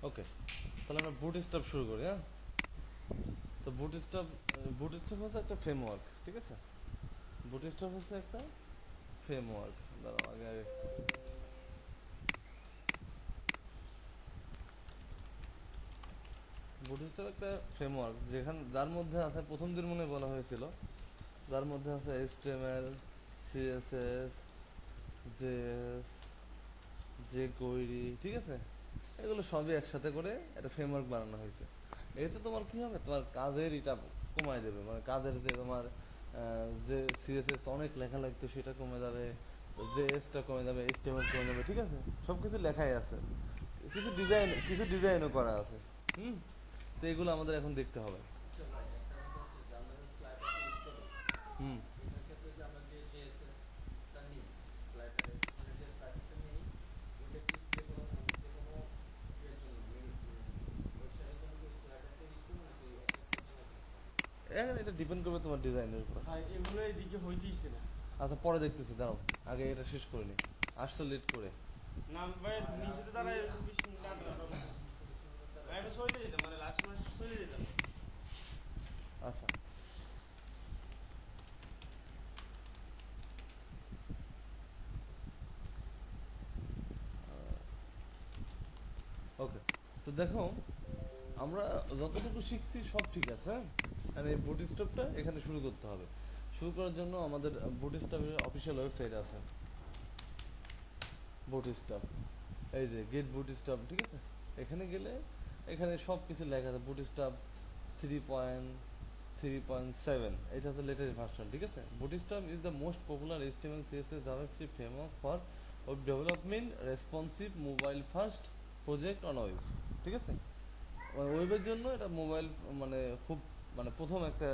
ওকে, তাহলে আমরা বুটস্ট্র্যাপ শুরু করি। হ্যাঁ, তো বুটস্ট্র্যাপ হচ্ছে একটা ফ্রেমওয়ার্ক, ঠিক আছে? বুটস্ট্র্যাপ হচ্ছে একটা ফ্রেমওয়ার্ক। দাঁড়াও, আগে আগে বুটস্ট্র্যাপ একটা ফ্রেমওয়ার্ক যার মধ্যে আছে, প্রথম দিন মনে বলা হয়েছিল, যার মধ্যে আছে HTML, CSS, JS, jQuery, ঠিক আছে? এগুলো সবই একসাথে করে একটা ফ্রেমওয়ার্ক বানানো হয়েছে। এতে তোমার কি হবে, তোমার কাজের এটা কমায় দেবে, মানে কাজের যে তোমার যে সিএসএস অনেক লেখা লাগতো সেটা কমে যাবে, জেএসটা কমে যাবে, এইচটিএমএল কমে যাবে, ঠিক আছে? সব কিছু লেখাই আছে, কিছু ডিজাইনও করা আছে। হুম, তো এগুলো আমাদের এখন দেখতে হবে। আচ্ছা ভাই, একটা কথা হচ্ছে যে আমরা স্লাইডার ইউজ করি, হুম, এটার ক্ষেত্রে যে আমরা যে জেএসএসটা নিই, স্লাইডারে মানে যে স্লাইডারটা নিই, ওইটা কি যে কোনো ইয়ের জন্য ওয়েবসাইটের জন্য কি স্লাইডারটা ইউজ করবো নাকি একটা জন্য একটা? এখন এটা ডিপেন্ড করবে তোমার ডিজাইনের উপর। ভাই এগুলো এদিকে হইতেইছে না। আচ্ছা, পরে দেখতেছি, দাঁড়াও, আগে এটা শেষ করে নি। আসছে লেট করে। না ভাই ভাই নিচে তো আসছি দাঁড়ায় আমি 20 মিনিট আগে আমার দাঁড়ানো। আমার 20-25 মিনিট দ্বারা আমি সইতে যেতাম, মানে লাস্ট মাস সইতে যেতাম। আচ্ছা, ওকে, তো দেখো, আমরা যতটুকু শিখছি সব ঠিক আছে। হ্যাঁ, আর এই বুটস্ট্র্যাপটা এখানে শুরু করতে হবে। শুরু করার জন্য আমাদের বুটস্ট্র্যাপের অফিসিয়াল ওয়েবসাইট আছে, বুটস্ট্র্যাপ, এই যে গেট বুটস্ট্র্যাপ, ঠিক আছে? এখানে গেলে এখানে সব কিছু লেখা আছে। বুটস্ট্র্যাপ 3.3.7, এটা হচ্ছে লেটেস্ট ভার্সন, ঠিক আছে? Bootstrap is the most popular HTML CSS JavaScript framework for web development, responsive, mobile first project on web, ঠিক আছে? ওয়েবের জন্য এটা মোবাইল, মানে খুব, মানে প্রথম একটা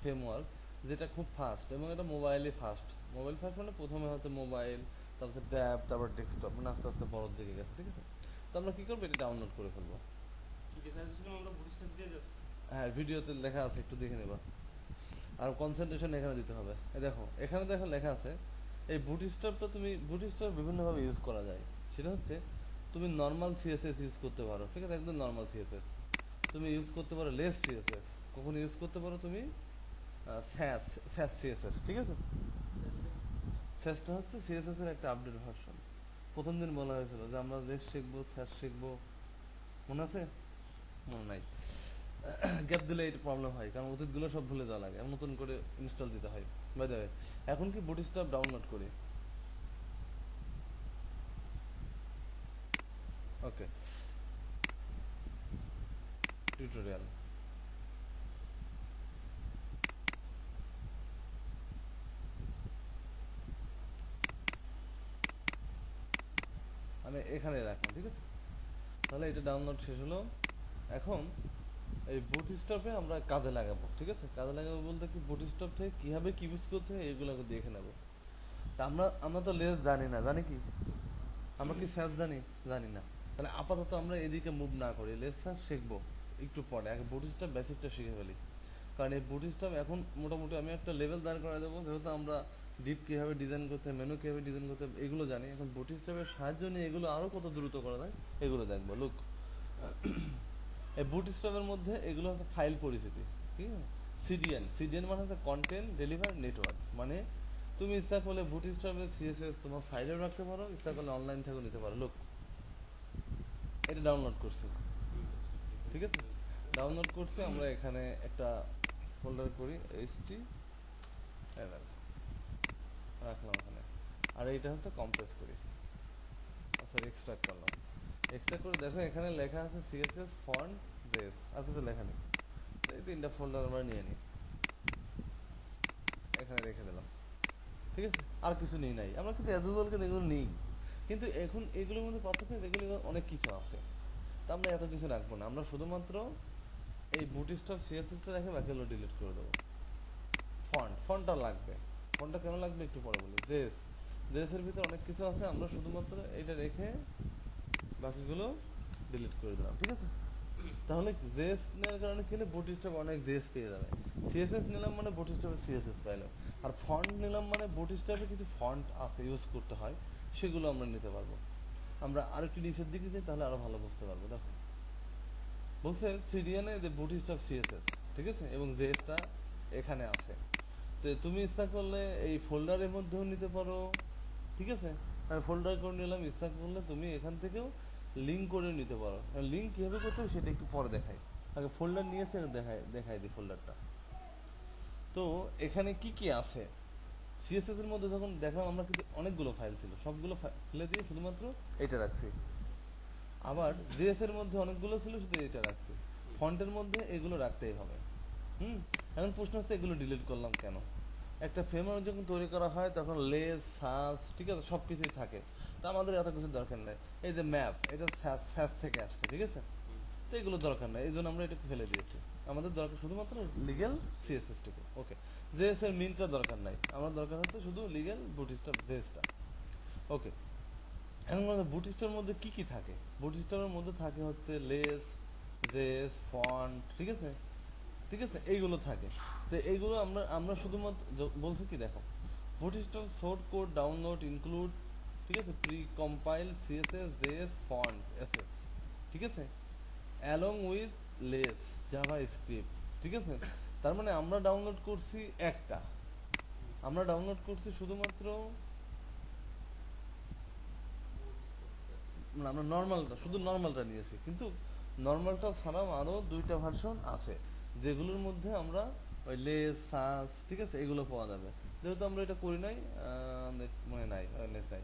ফ্রেমওয়ার্ক যেটা খুব ফাস্ট, এবং এটা মোবাইলে ফাস্ট। মোবাইল ফাস্ট মানে প্রথমে হচ্ছে মোবাইল, তারপর ট্যাব, তারপর ডেস্কটপ, মানে আস্তে আস্তে বড়র দিকে গেছে, ঠিক আছে? তো আমরা কী করবো, এটা ডাউনলোড করে ফেলবো। কি কে চাইছিলাম আমরা বুটিস্টার দিয়ে জাস্ট। হ্যাঁ, ভিডিওতে লেখা আছে, একটু দেখে নেবা। আর কনসেন্ট্রেশন এখানে দিতে হবে। দেখো, এখানে দেখো লেখা আছে, এই বুটস্ট্র্যাপটা তুমি বুটস্ট্র্যাপ বিভিন্নভাবে ইউজ করা যায়। সেটা হচ্ছে, তুমি নর্মাল সিএসএস ইউজ করতে পারো, ঠিক আছে? একদম নর্মাল সিএসএস তুমি ইউজ করতে পারো। লেস সিএসএস কখন ইউজ করতে পারো তুমি? স্যাস, স্যাস সিএসএস, ঠিক আছে? স্যাসটা হচ্ছে সিএসএস এর একটা আপডেট ভার্সন। প্রথম দিন বলা হয়েছিল যে আমরা লেস শিখবো, স্যাস শিখবো, মনে আছে? মনে নাই। গ্যাপ দিলে এটা প্রবলেম হয়, কারণ অতীতগুলো সব ভুলে যাওয়া লাগে, নতুন করে ইনস্টল দিতে হয়। বাই দ্য ওয়ে, এখন কি বুটস্ট্র্যাপ ডাউনলোড করি? ওকে, টিউটোরিয়াল, আমি এখানে রাখলাম, ঠিক আছে? তাহলে এটা ডাউনলোড শেষ হলো। এখন এই বুটস্ট্র্যাপে আমরা কাজে লাগাবো, ঠিক আছে? কাজে লাগাবো বলতে কি, বুটস্ট্র্যাপ থেকে কীভাবে কি ইউজ করতে হয় এগুলোকে দেখে নেবো। তা আমরা আমরা তো লেস জানি না, জানি কি? আমরা কি স্যাস জানি? জানি না। তাহলে আপাতত আমরা এদিকে মুভ না করি, লেস স্যাস শিখবো একটু পরে, আগে বুটস্ট্র্যাপ বেসিকটা শিখে ফেলি। কারণ এই বুটস্ট্র্যাপ এখন মোটামুটি আমি একটা লেভেল দাঁড় করা দেবো, যেহেতু আমরা ডিপ কীভাবে ডিজাইন করতে হয়, মেনু কীভাবে ডিজাইন করতে হবে এগুলো জানি। এখন বুটস্ট্র্যাপের সাহায্য নিয়ে এগুলো আরও কত দ্রুত করা যায় এগুলো দেখবো। লুক, এই বুটস্ট্র্যাপের মধ্যে এগুলো হচ্ছে ফাইল পরিচিতি, ঠিক আছে? সিডিএন, সিডিএন মানে হচ্ছে কন্টেন্ট ডেলিভার নেটওয়ার্ক, মানে তুমি ইচ্ছা করলে বুটস্ট্র্যাপের সিএসএস তোমার সাইডেও রাখতে পারো, ইচ্ছা করলে অনলাইন থেকেও নিতে পারো। লুক, এটা ডাউনলোড করছি, ঠিক আছে? ডাউনলোড করছি, আমরা এখানে একটা ফোল্ডার করি, HTML রাখলাম এখানে। আর এইটা হচ্ছে কম্প্রেস করি, আচ্ছা এক্সট্রাক্ট করলাম। এক্সট্রাক্ট করে দেখো এখানে লেখা আছে সিএসএস ফন্ট জেস, আর কিছু লেখা নেই। এই তিনটা ফোল্ডার আমরা নিয়ে নিই, এখানে রেখে দিলাম, ঠিক আছে? আর কিছু নিই নাই, আমরা কিন্তু অ্যাজ ইউজুয়াল কিন্তু এগুলো নিই, কিন্তু এখন এগুলোর মধ্যে পার্থক্য, এগুলো অনেক কিছু আছে। তা আমরা এত কিছু রাখবো না, আমরা শুধুমাত্র এই বুটস্ট্র্যাপ সিএসএসটা রেখে বাকিগুলো ডিলিট করে দেবো। ফন্টটা লাগবে, ফন্টটা কেন লাগবে একটু পরে বলি। জেসের ভিতরে অনেক কিছু আছে, আমরা শুধুমাত্র এইটা রেখে বাকিগুলো ডিলিট করে দিলাম, ঠিক আছে? তাহলে জেএস নেওয়ার কারণে কি হলে বুটস্ট্র্যাপ অনেক জেএস পেয়ে যাবে। সিএসএস নিলাম মানে বুটস্ট্র্যাপের সিএসএস পাইলাম। আর ফন্ট নিলাম মানে বুটস্ট্র্যাপে কিছু ফন্ট আছে ইউজ করতে হয়, সেগুলো আমরা নিতে পারবো। আমরা আরেকটু নিচের দিকে যাই, তাহলে আরো ভালো বুঝতে পারবো। দেখো, বলছে সিরিয়ানে যে বুটস্ট্র্যাপ সিএসএস, ঠিক আছে, এবং জেএসটা এখানে আছে। তো তুমি ইচ্ছা করলে এই ফোল্ডারের মধ্যেও নিতে পারো, ঠিক আছে। আমি ফোল্ডার করে নিলাম, ইচ্ছা করলে তুমি এখান থেকেও লিঙ্ক করে নিতে পারো। লিঙ্ক কীভাবে করতে হবে সেটা একটু পরে দেখাই, আগে ফোল্ডার নিয়েছে দেখাই দিই ফোল্ডারটা। তো এখানে কি কি আছে সিএসএস এর মধ্যে যখন দেখলাম আমরা কিন্তু অনেকগুলো ফাইল ছিল, সবগুলো ফেলে দিয়ে শুধুমাত্র এটা রাখছি। আবার জেএস এর মধ্যে অনেকগুলো ছিল, শুধু এটা রাখছি। ফন্টের মধ্যে এগুলো রাখতেই হবে। এখন প্রশ্ন হচ্ছে এগুলো ডিলিট করলাম কেন? একটা ফ্রেমওয়ার্ক যখন তৈরি করা হয় তখন লেস সাস, ঠিক আছে, সব কিছুই থাকে। তা আমাদের এত কিছু দরকার নেই। এই যে ম্যাপ, এটা স্যাস থেকে আসছে, ঠিক আছে। তো এগুলো দরকার নেই, এই জন্য আমরা এটাকে ফেলে দিয়েছি। আমাদের দরকার শুধুমাত্র লিগ্যাল সিএসএস টুকু। ওকে, জেএস এর মিনটা দরকার নাই, আমার দরকার হচ্ছে শুধু লিগ্যাল বুটস্ট্র্যাপ জেএসটা। ওকে, এখন বুটস্ট্র্যাপের মধ্যে কি কি থাকে? বুটস্ট্র্যাপের মধ্যে থাকে হচ্ছে লেস, জেএস, ফন্ট, ঠিক আছে, ঠিক আছে, এইগুলো থাকে। তো এইগুলো আমরা শুধুমাত্র বলছি কি, দেখো, bootstrap source code download include, ঠিক আছে, pre compile CSS JS font SS, ঠিক আছে, along with less Java script, ঠিক আছে। তার মানে আমরা ডাউনলোড করছি একটা, আমরা ডাউনলোড করছি শুধুমাত্র, মানে আমরা নর্মালটা, শুধু নর্মালটা নিয়েছি, কিন্তু নর্মালটা ছাড়াও আরও 2টা ভার্সন আছে যেগুলোর মধ্যে আমরা ওই লেস সাস, ঠিক আছে, এগুলো পাওয়া যাবে। যেহেতু আমরা এটা করি নাই, নেট মনে নাই, নেট নাই,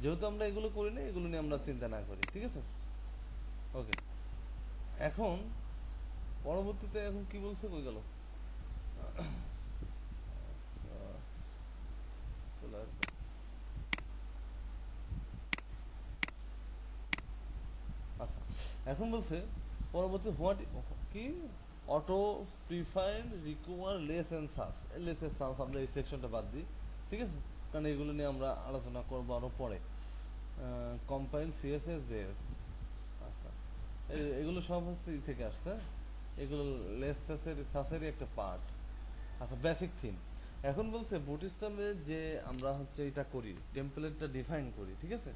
যেহেতু আমরা এগুলো করি নাই, এগুলো নিয়ে আমরা চিন্তা না করি, ঠিক আছে। ওকে, এখন পরবর্তীতে এখন কি বলছে, কই গেল, চলে আসবে। আচ্ছা, এখন বলছে পরবর্তী হোয়াট কি, auto predefined require less and Sass. Less and Sass আমরা এই সেকশনটা বাদ দিই, ঠিক আছে, কারণ এগুলো নিয়ে আমরা আলোচনা করবো আরো পরে। কম্পাইল সিএসএস জেএস, আচ্ছা, এগুলো সব হচ্ছে ই থেকে আসছে, এগুলো লেস সাসেরই একটা পার্ট। আচ্ছা, বেসিক থিম। এখন বলছে বুটস্ট্র্যাপে যে আমরা হচ্ছে এটা করি, টেমপ্লেটটা ডিফাইন করি, ঠিক আছে,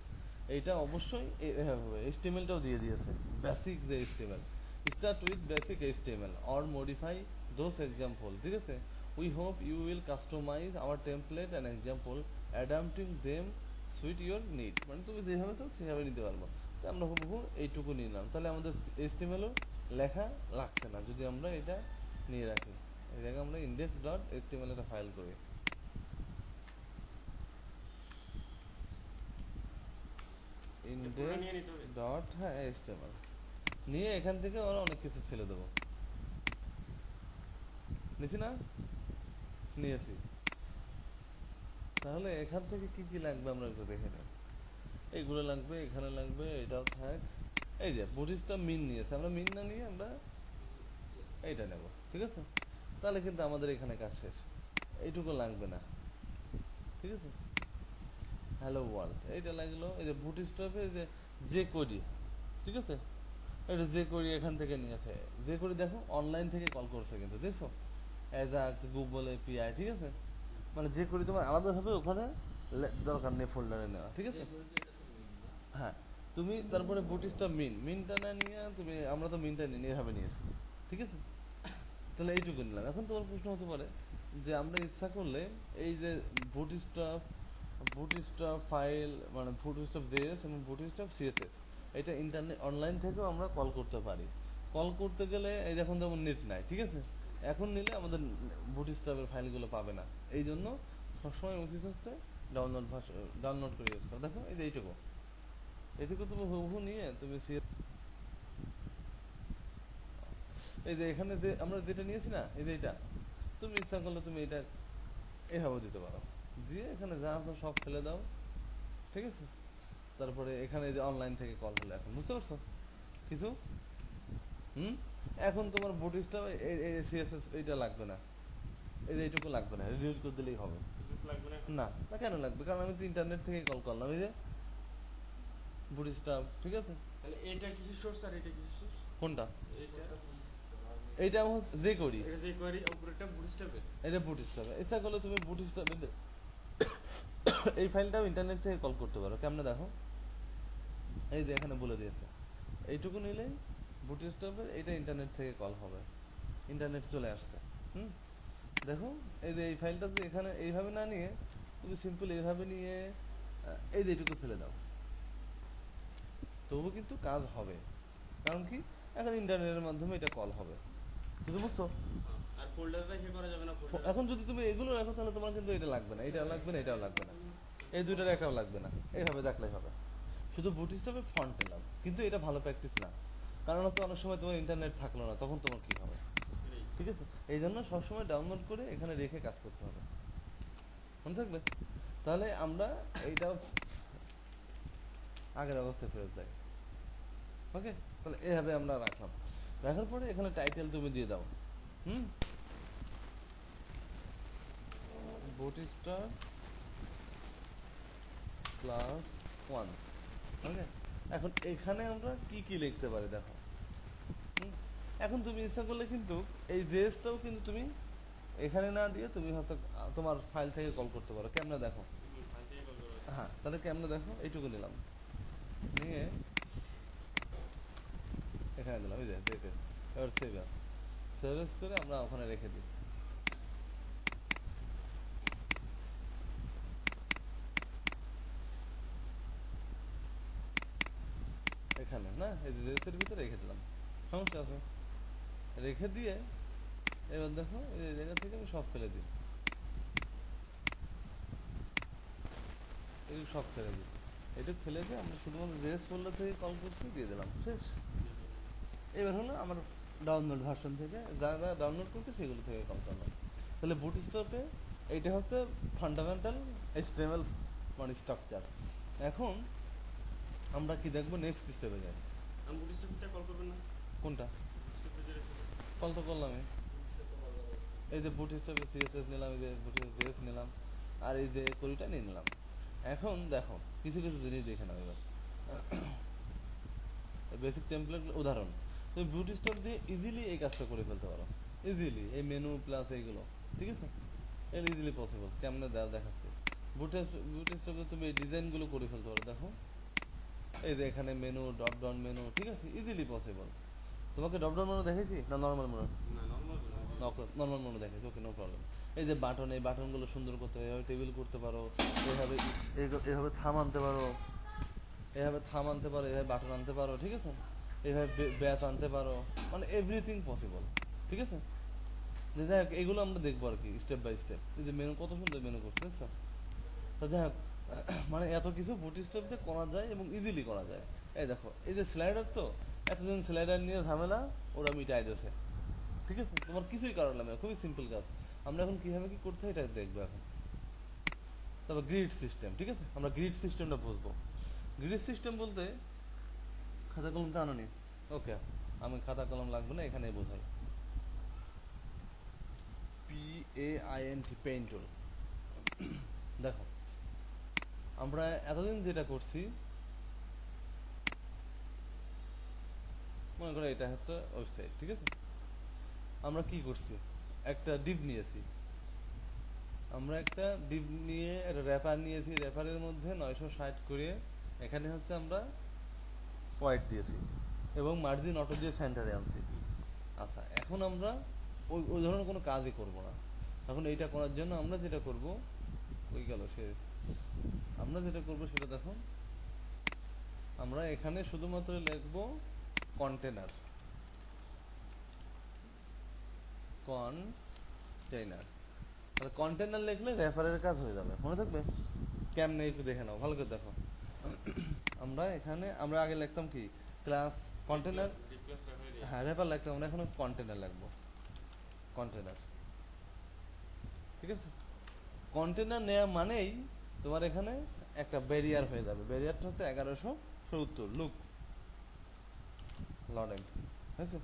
এইটা অবশ্যই এভাবে এইচটিএমএলটাও দিয়ে দিয়েছে, বেসিক যে HTML, start with basic HTML or modify those example, ঠিক আছে, we hope you will customize our template and example adapting them suit your need. মানে তুমি যেভাবে চাও সেভাবে নিতে পারবো। তো আমরা হুবহু এইটুকু নিলাম, তাহলে আমাদের এইচটিএমএলও লেখা লাগছে না যদি আমরা এটা নিয়ে রাখি। এই জায়গায় আমরা index ডট এইচটিএমএল একটা ফাইল করি, পুরোটা নিয়ে index নিতে হবে। ডট, হ্যাঁ, এইচটিএমএল নিয়ে এখান থেকে আমরা অনেক কিছু ফেলে দেবো। নিছি না? নিয়েছি। তাহলে এখান থেকে কি কি লাগবে আমরা একটু দেখে নিই। এইগুলো লাগবে, এখানে লাগবে, এটাও থাক। এই যে বুটস্ট্র্যাপ মিন নিয়েছে, আমরা মিন না নিয়ে আমরা এইটা নেব, ঠিক আছে। তাহলে কিন্তু আমাদের এখানে কাজ শেষ, এইটুকু লাগবে না, ঠিক আছে। হ্যালো ওয়ার্ল্ড এইটা লাগলো। এই যে বুটস্ট্র্যাপের যে কোডি, ঠিক আছে, এটা যে কোডি এখান থেকে নিয়েছে, যে কোডি দেখো অনলাইন থেকে কল করছে কিন্তু, দেখছো, অ্যাজাক্স, গুগল এপিআই, ঠিক আছে। মানে যে কোডি তোমার আলাদাভাবে ওখানে দরকার নেই ফোল্ডারে নেওয়া, ঠিক আছে। হ্যাঁ, তুমি তারপরে বুটস্ট্র্যাপ মিনটা না নিয়ে তুমি, আমরা তো মিনটা এভাবে নিয়েছি, ঠিক আছে। তাহলে এইটুকু নিলাম। এখন তোমার প্রশ্ন হতে পারে যে আমরা ইচ্ছা করলে এই যে বুটস্ট্র্যাপ ফাইল, মানে বুটস্ট্র্যাপ জেএস এবং বুটস্ট্র্যাপ সিএসএস, এটা ইন্টারনেট অনলাইন থেকেও আমরা কল করতে পারি। কল করতে গেলে এই এখন যেমন নেট নাই, ঠিক আছে, এখন নিলে আমাদের বুটস্ট্র্যাপের ফাইলগুলো পাবে না। এই জন্য সবসময় উচিত হচ্ছে ডাউনলোড করে ইউজ করো। দেখো এই যে এইটুকু তুমি হুবহু নিয়ে তুমি এই যে এখানে যে আমরা যেটা নিয়েছি না, এই যে এটা, তুমি ইচ্ছা করলে তুমি এটা এভাবে দিতে পারো, দিয়ে এখানে যা আছে সব ফেলে দাও, ঠিক আছে। তারপরে এখানে যে অনলাইন থেকে কল হলো, এখন বুঝতে পারছো কিছু? এখন তোমার বুটস্ট্র্যাপ সিএসএস এটা লাগবে না, এই যে এইটুকু লাগবে না, রিডিউস করে দিলেই হবে। বিশেষ লাগবে না এখন? না, না কেন লাগবে? কারণ আমি তো ইন্টারনেট থেকে কল করলাম, এই যে বুটস্ট্র্যাপ, ঠিক আছে। তাহলে এটা কিসের সোর্স আর এটা কিসের সোর্স? কোনটা? এটা এইটা হচ্ছে যে করি, এটা যে কোয়ারি উপরেটা বুটস্ট্র্যাপের। এটা বুটস্ট্র্যাপ। ইচ্ছা করলে তুমি বুটস্ট্র্যাপ এই ফাইলটাও ইন্টারনেট থেকে কল করতে পারো। কেমনে দেখো, এই যে এখানে বলে দিয়েছে, এইটুকু নিলেই বুটস্ট্র্যাপে এটা ইন্টারনেট থেকে কল হবে, ইন্টারনেট চলে আসছে। হুম, দেখো এই যে এই ফাইলটা যদি এখানে এইভাবে না নিয়ে তুমি সিম্পল এইভাবে নিয়ে এই যে এইটুকু ফেলে দাও, তবু কিন্তু কাজ হবে। কারণ কি, এখন ইন্টারনেটের মাধ্যমে এটা কল হবে, বুঝতে বুঝছো? আর ফোল্ডার রেখে করা যাবে না ফোল্ডার? এখন যদি তুমি এগুলো রাখো তাহলে তোমার কিন্তু এটা লাগবে না, এটা লাগবে না, এটাও লাগবে না, এই দুইটার একটাও লাগবে না, এইভাবে দেখলেই হবে। শুধু বুটস্ট্র্যাপে ফন্ট এলাম, কিন্তু এটা ভালো প্র্যাকটিস না। কারণ হচ্ছে অনেক সময় তোমার ইন্টারনেট থাকলো না, তখন তোমার কি হবে? ঠিক আছে, এই জন্য সবসময় ডাউনলোড করে এখানে রেখে কাজ করতে হবে, মনে থাকবে? তাহলে আমরা এইটা আগের অবস্থায় ফেরত যাই। ওকে, তাহলে এইভাবে আমরা রাখলাম। রাখার পরে এখানে টাইটেল তুমি দিয়ে দাও। হুম, বুটস্ট্র্যাপ ক্লাস 1। ওকে, এখন এখানে আমরা কি কি লিখতে পারি দেখো। হুম, এখন তুমি ইচ্ছা করলে কিন্তু এই জেএসটাও কিন্তু তুমি এখানে না দিয়ে তুমি হচ্ছে তোমার ফাইল থেকে কল করতে পারো। কেমনে দেখো? হ্যাঁ, তাহলে কেমনে দেখো, এইটুকু নিলাম, নিয়ে এখানে দিলাম, এই যে দেখে এবার সেভ আস, সেভ আস করে আমরা ওখানে রেখে দিই। এখানে না, এই যে জেএসের ভিতরে রেখে দিলাম, সমস্যা আছে? রেখে দিয়ে এবার দেখো এই জায়গা থেকে আমি সব ফেলে দিই, এই সব ফেলে দিই, এটুকু ফেলে দিয়ে আমরা শুধুমাত্র জেএস ফোল্ডার থেকে কল করছি, দিয়ে দিলাম, শেষ। এবার হলো আমার ডাউনলোড ভার্সন থেকে যা যা ডাউনলোড করছে সেগুলো থেকে কল করলাম। তাহলে বুটস্ট্র্যাপে এইটা হচ্ছে ফান্ডামেন্টাল HTML মানে স্ট্রাকচার। এখন আমরা কি দেখবো, নেক্সট স্টেপে যাই। আমি বুটস্ট্র্যাপটা কল করবেন না? কোনটা? বুটস্ট্র্যাপে যে রয়েছে। কল তো করলাম, এই যে বুটস্ট্র্যাপে CSS নিলাম, এই যে JS নিলাম, আর এই যে কোরিটা নিয়ে নিলাম। এখন দেখো কিছু কিছু জিনিস দেখে নাও এবার। বেসিক টেমপ্লেট উদাহরণ, তুমি বুটস্ট্র্যাপ দিয়ে ইজিলি এই কাজটা করে ফেলতে পারো, ইজিলি এই মেনু প্লাস এইগুলো, ঠিক আছে? এটা ইজিলি পসিবল। কেমনে দেখাচ্ছে, বুটস্ট্র্যাপে তুমি এই ডিজাইনগুলো করে ফেলতে পারো। দেখো এই যে এখানে মেনু, ড্রপ ডাউন মেনু, ঠিক আছে, ইজিলি পসিবল। তোমাকে ড্রপ ডাউন মেনু দেখেছি না নর্মাল মেনু? না, নরমাল নর্মাল মেনু দেখেছি, ওকে, নো প্রবলেম। এই যে বাটন, এই বাটনগুলো সুন্দর করতে হবে, এভাবে টেবিল করতে পারো, এভাবে এভাবে থাম আনতে পারো, এভাবে থাম আনতে পারো, এভাবে বাটন আনতে পারো, ঠিক আছে, এভাবে ব্যাচ আনতে পারো, মানে এভরিথিং পসিবল, ঠিক আছে? যে যাই হোক, এগুলো আমরা দেখবো আর কি স্টেপ বাই স্টেপ। এই যে মেনু, কত সুন্দর মেনু করছে, দেখছো? তো যাই হোক, মানে এত কিছু বুটস্ট্র্যাপ দিয়ে করা যায় এবং ইজিলি করা যায়। এই দেখো, এই যে স্লাইডার, তো এতদিন স্লাইডার নিয়ে ঝামেলা ওরা মিটাই দিয়েছে, ঠিক আছে? তোমার কিছুই করার লাগবে না, খুবই সিম্পল কাজ। আমরা এখন কিভাবে কি করতে হয় এটা দেখবো এখন। তারপর গ্রিড সিস্টেম, ঠিক আছে, আমরা গ্রিড সিস্টেমটা বুঝবো। গ্রিড সিস্টেম বলতে, খাতা কলম তো আনোনি? ওকে, আমি খাতা কলম লাগবে না, এখানে বোঝাই। PAINT, পেইন্ট টুল। দেখো আমরা এতদিন যেটা করছি, মনে করো এটা হচ্ছে ওয়েবসাইট, ঠিক আছে? আমরা কি করছি, একটা ডিভ নিয়েছি, আমরা একটা ডিভ নিয়ে একটা র্যাপার নিয়েছি, র্যাপারের মধ্যে 960 করে এখানে হচ্ছে আমরা হোয়াইট দিয়েছি এবং মার্জিন অটো দিয়ে সেন্টারে আনছি। আচ্ছা, এখন আমরা ওই ধরনের কোনো কাজই করব না। এখন এইটা করার জন্য আমরা যেটা করব, ওই গেল সে, আমরা যেটা করব সেটা দেখো, আমরা এখানে শুধুমাত্র লিখবো কন্টেনার, কন্টেনার। তাহলে কন্টেনার লিখলে রেফারের কাজ হয়ে যাবে, মনে থাকবে? কেমনে একটু দেখে নাও, ভালো করে দেখো। আমরা এখানে আমরা আগে লিখতাম কি, ক্লাস কন্টেনার, হ্যাঁ রেফার লিখতাম, আমরা এখন কন্টেনার লিখবো, কন্টেনার, ঠিক আছে? কন্টেনার নেওয়া মানেই তোমার এখানে একটা ব্যারিয়ার হয়ে যাবে, ব্যারিয়ারটা হচ্ছে 1170 লুক লডেন, হয়েছে?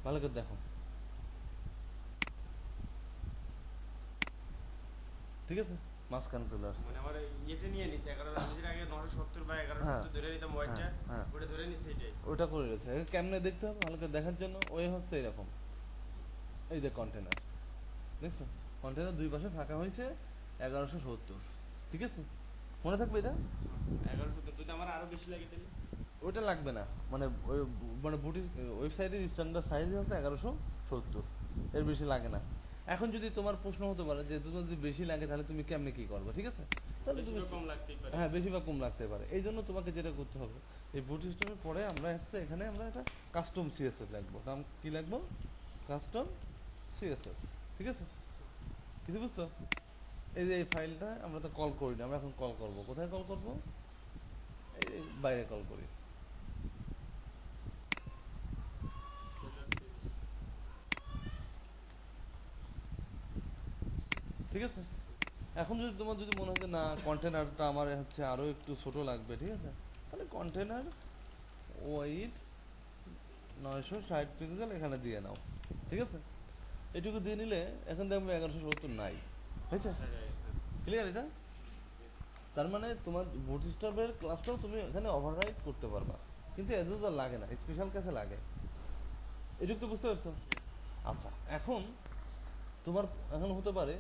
ভালো করে দেখো, ঠিক আছে, মাঝখানে চলে আসছে। মানে আমার ইয়েতে নিয়ে নিছে 11 আমি যেটা আগে 970 বা 1170 হ্যাঁ, ধরে নিতাম হোয়াইটটা, হ্যাঁ, ওটা ধরে নিছে এটাই। ওটা করে রয়েছে। কেমনে দেখতে হবে ভালো করে দেখার জন্য, ওই হচ্ছে এরকম, এই যে কন্টেনার, দেখছো? কন্টেনার দুই পাশে ফাঁকা হয়েছে 1170, ঠিক আছে? মনে থাকবে এটা? 1170 যদি আমার আরো বেশি লাগে তাহলে ওইটা লাগবে না, মানে মানে বুটিস ওয়েবসাইটের স্ট্যান্ডার্ড সাইজ আছে 1170, এর বেশি লাগে না। এখন যদি তোমার প্রশ্ন হতে পারে যে তোমার যদি বেশি লাগে তাহলে তুমি কেমনে কি করবে, ঠিক আছে? তাহলে বেশি তুমি বা কম লাগতেই পারে। হ্যাঁ বেশি বা কম লাগতে পারে, এই জন্য তোমাকে যেটা করতে হবে এই বুট স্ট্র্যাপের পরে আমরা এখানে আমরা একটা কাস্টম সিএসএস লাগবো, নাম কি লাগবো? কাস্টম সিএসএস, ঠিক আছে? কিছু বুঝছো? এই যে এই ফাইলটা আমরা তো কল করি না, আমরা এখন কল করব। কোথায় কল করব? এই বাইরে কল করি, ঠিক আছে? এখন যদি তোমার যদি মনে হয় যে না কন্টেনারটা আমার হচ্ছে আরো একটু ছোট লাগবে, ঠিক আছে, তাহলে কন্টেনার ওয়াইড 960 পিক্সেল এখানে দিয়ে নাও, ঠিক আছে? এটুকু দিয়ে নিলে এখন দেখবে 1170 নাই, হয়েছে? ক্লিয়ার এটা? তার মানে তোমার বুটস্ট্র্যাপের ক্লাসটাও তুমি এখানে ওভাররাইড করতে পারবা, কিন্তু এজ ইউজুয়াল লাগে না, স্পেশাল কেসে লাগে। এটুকু তো বুঝতে পারছো? আচ্ছা, এখন তোমার এখন হতে পারে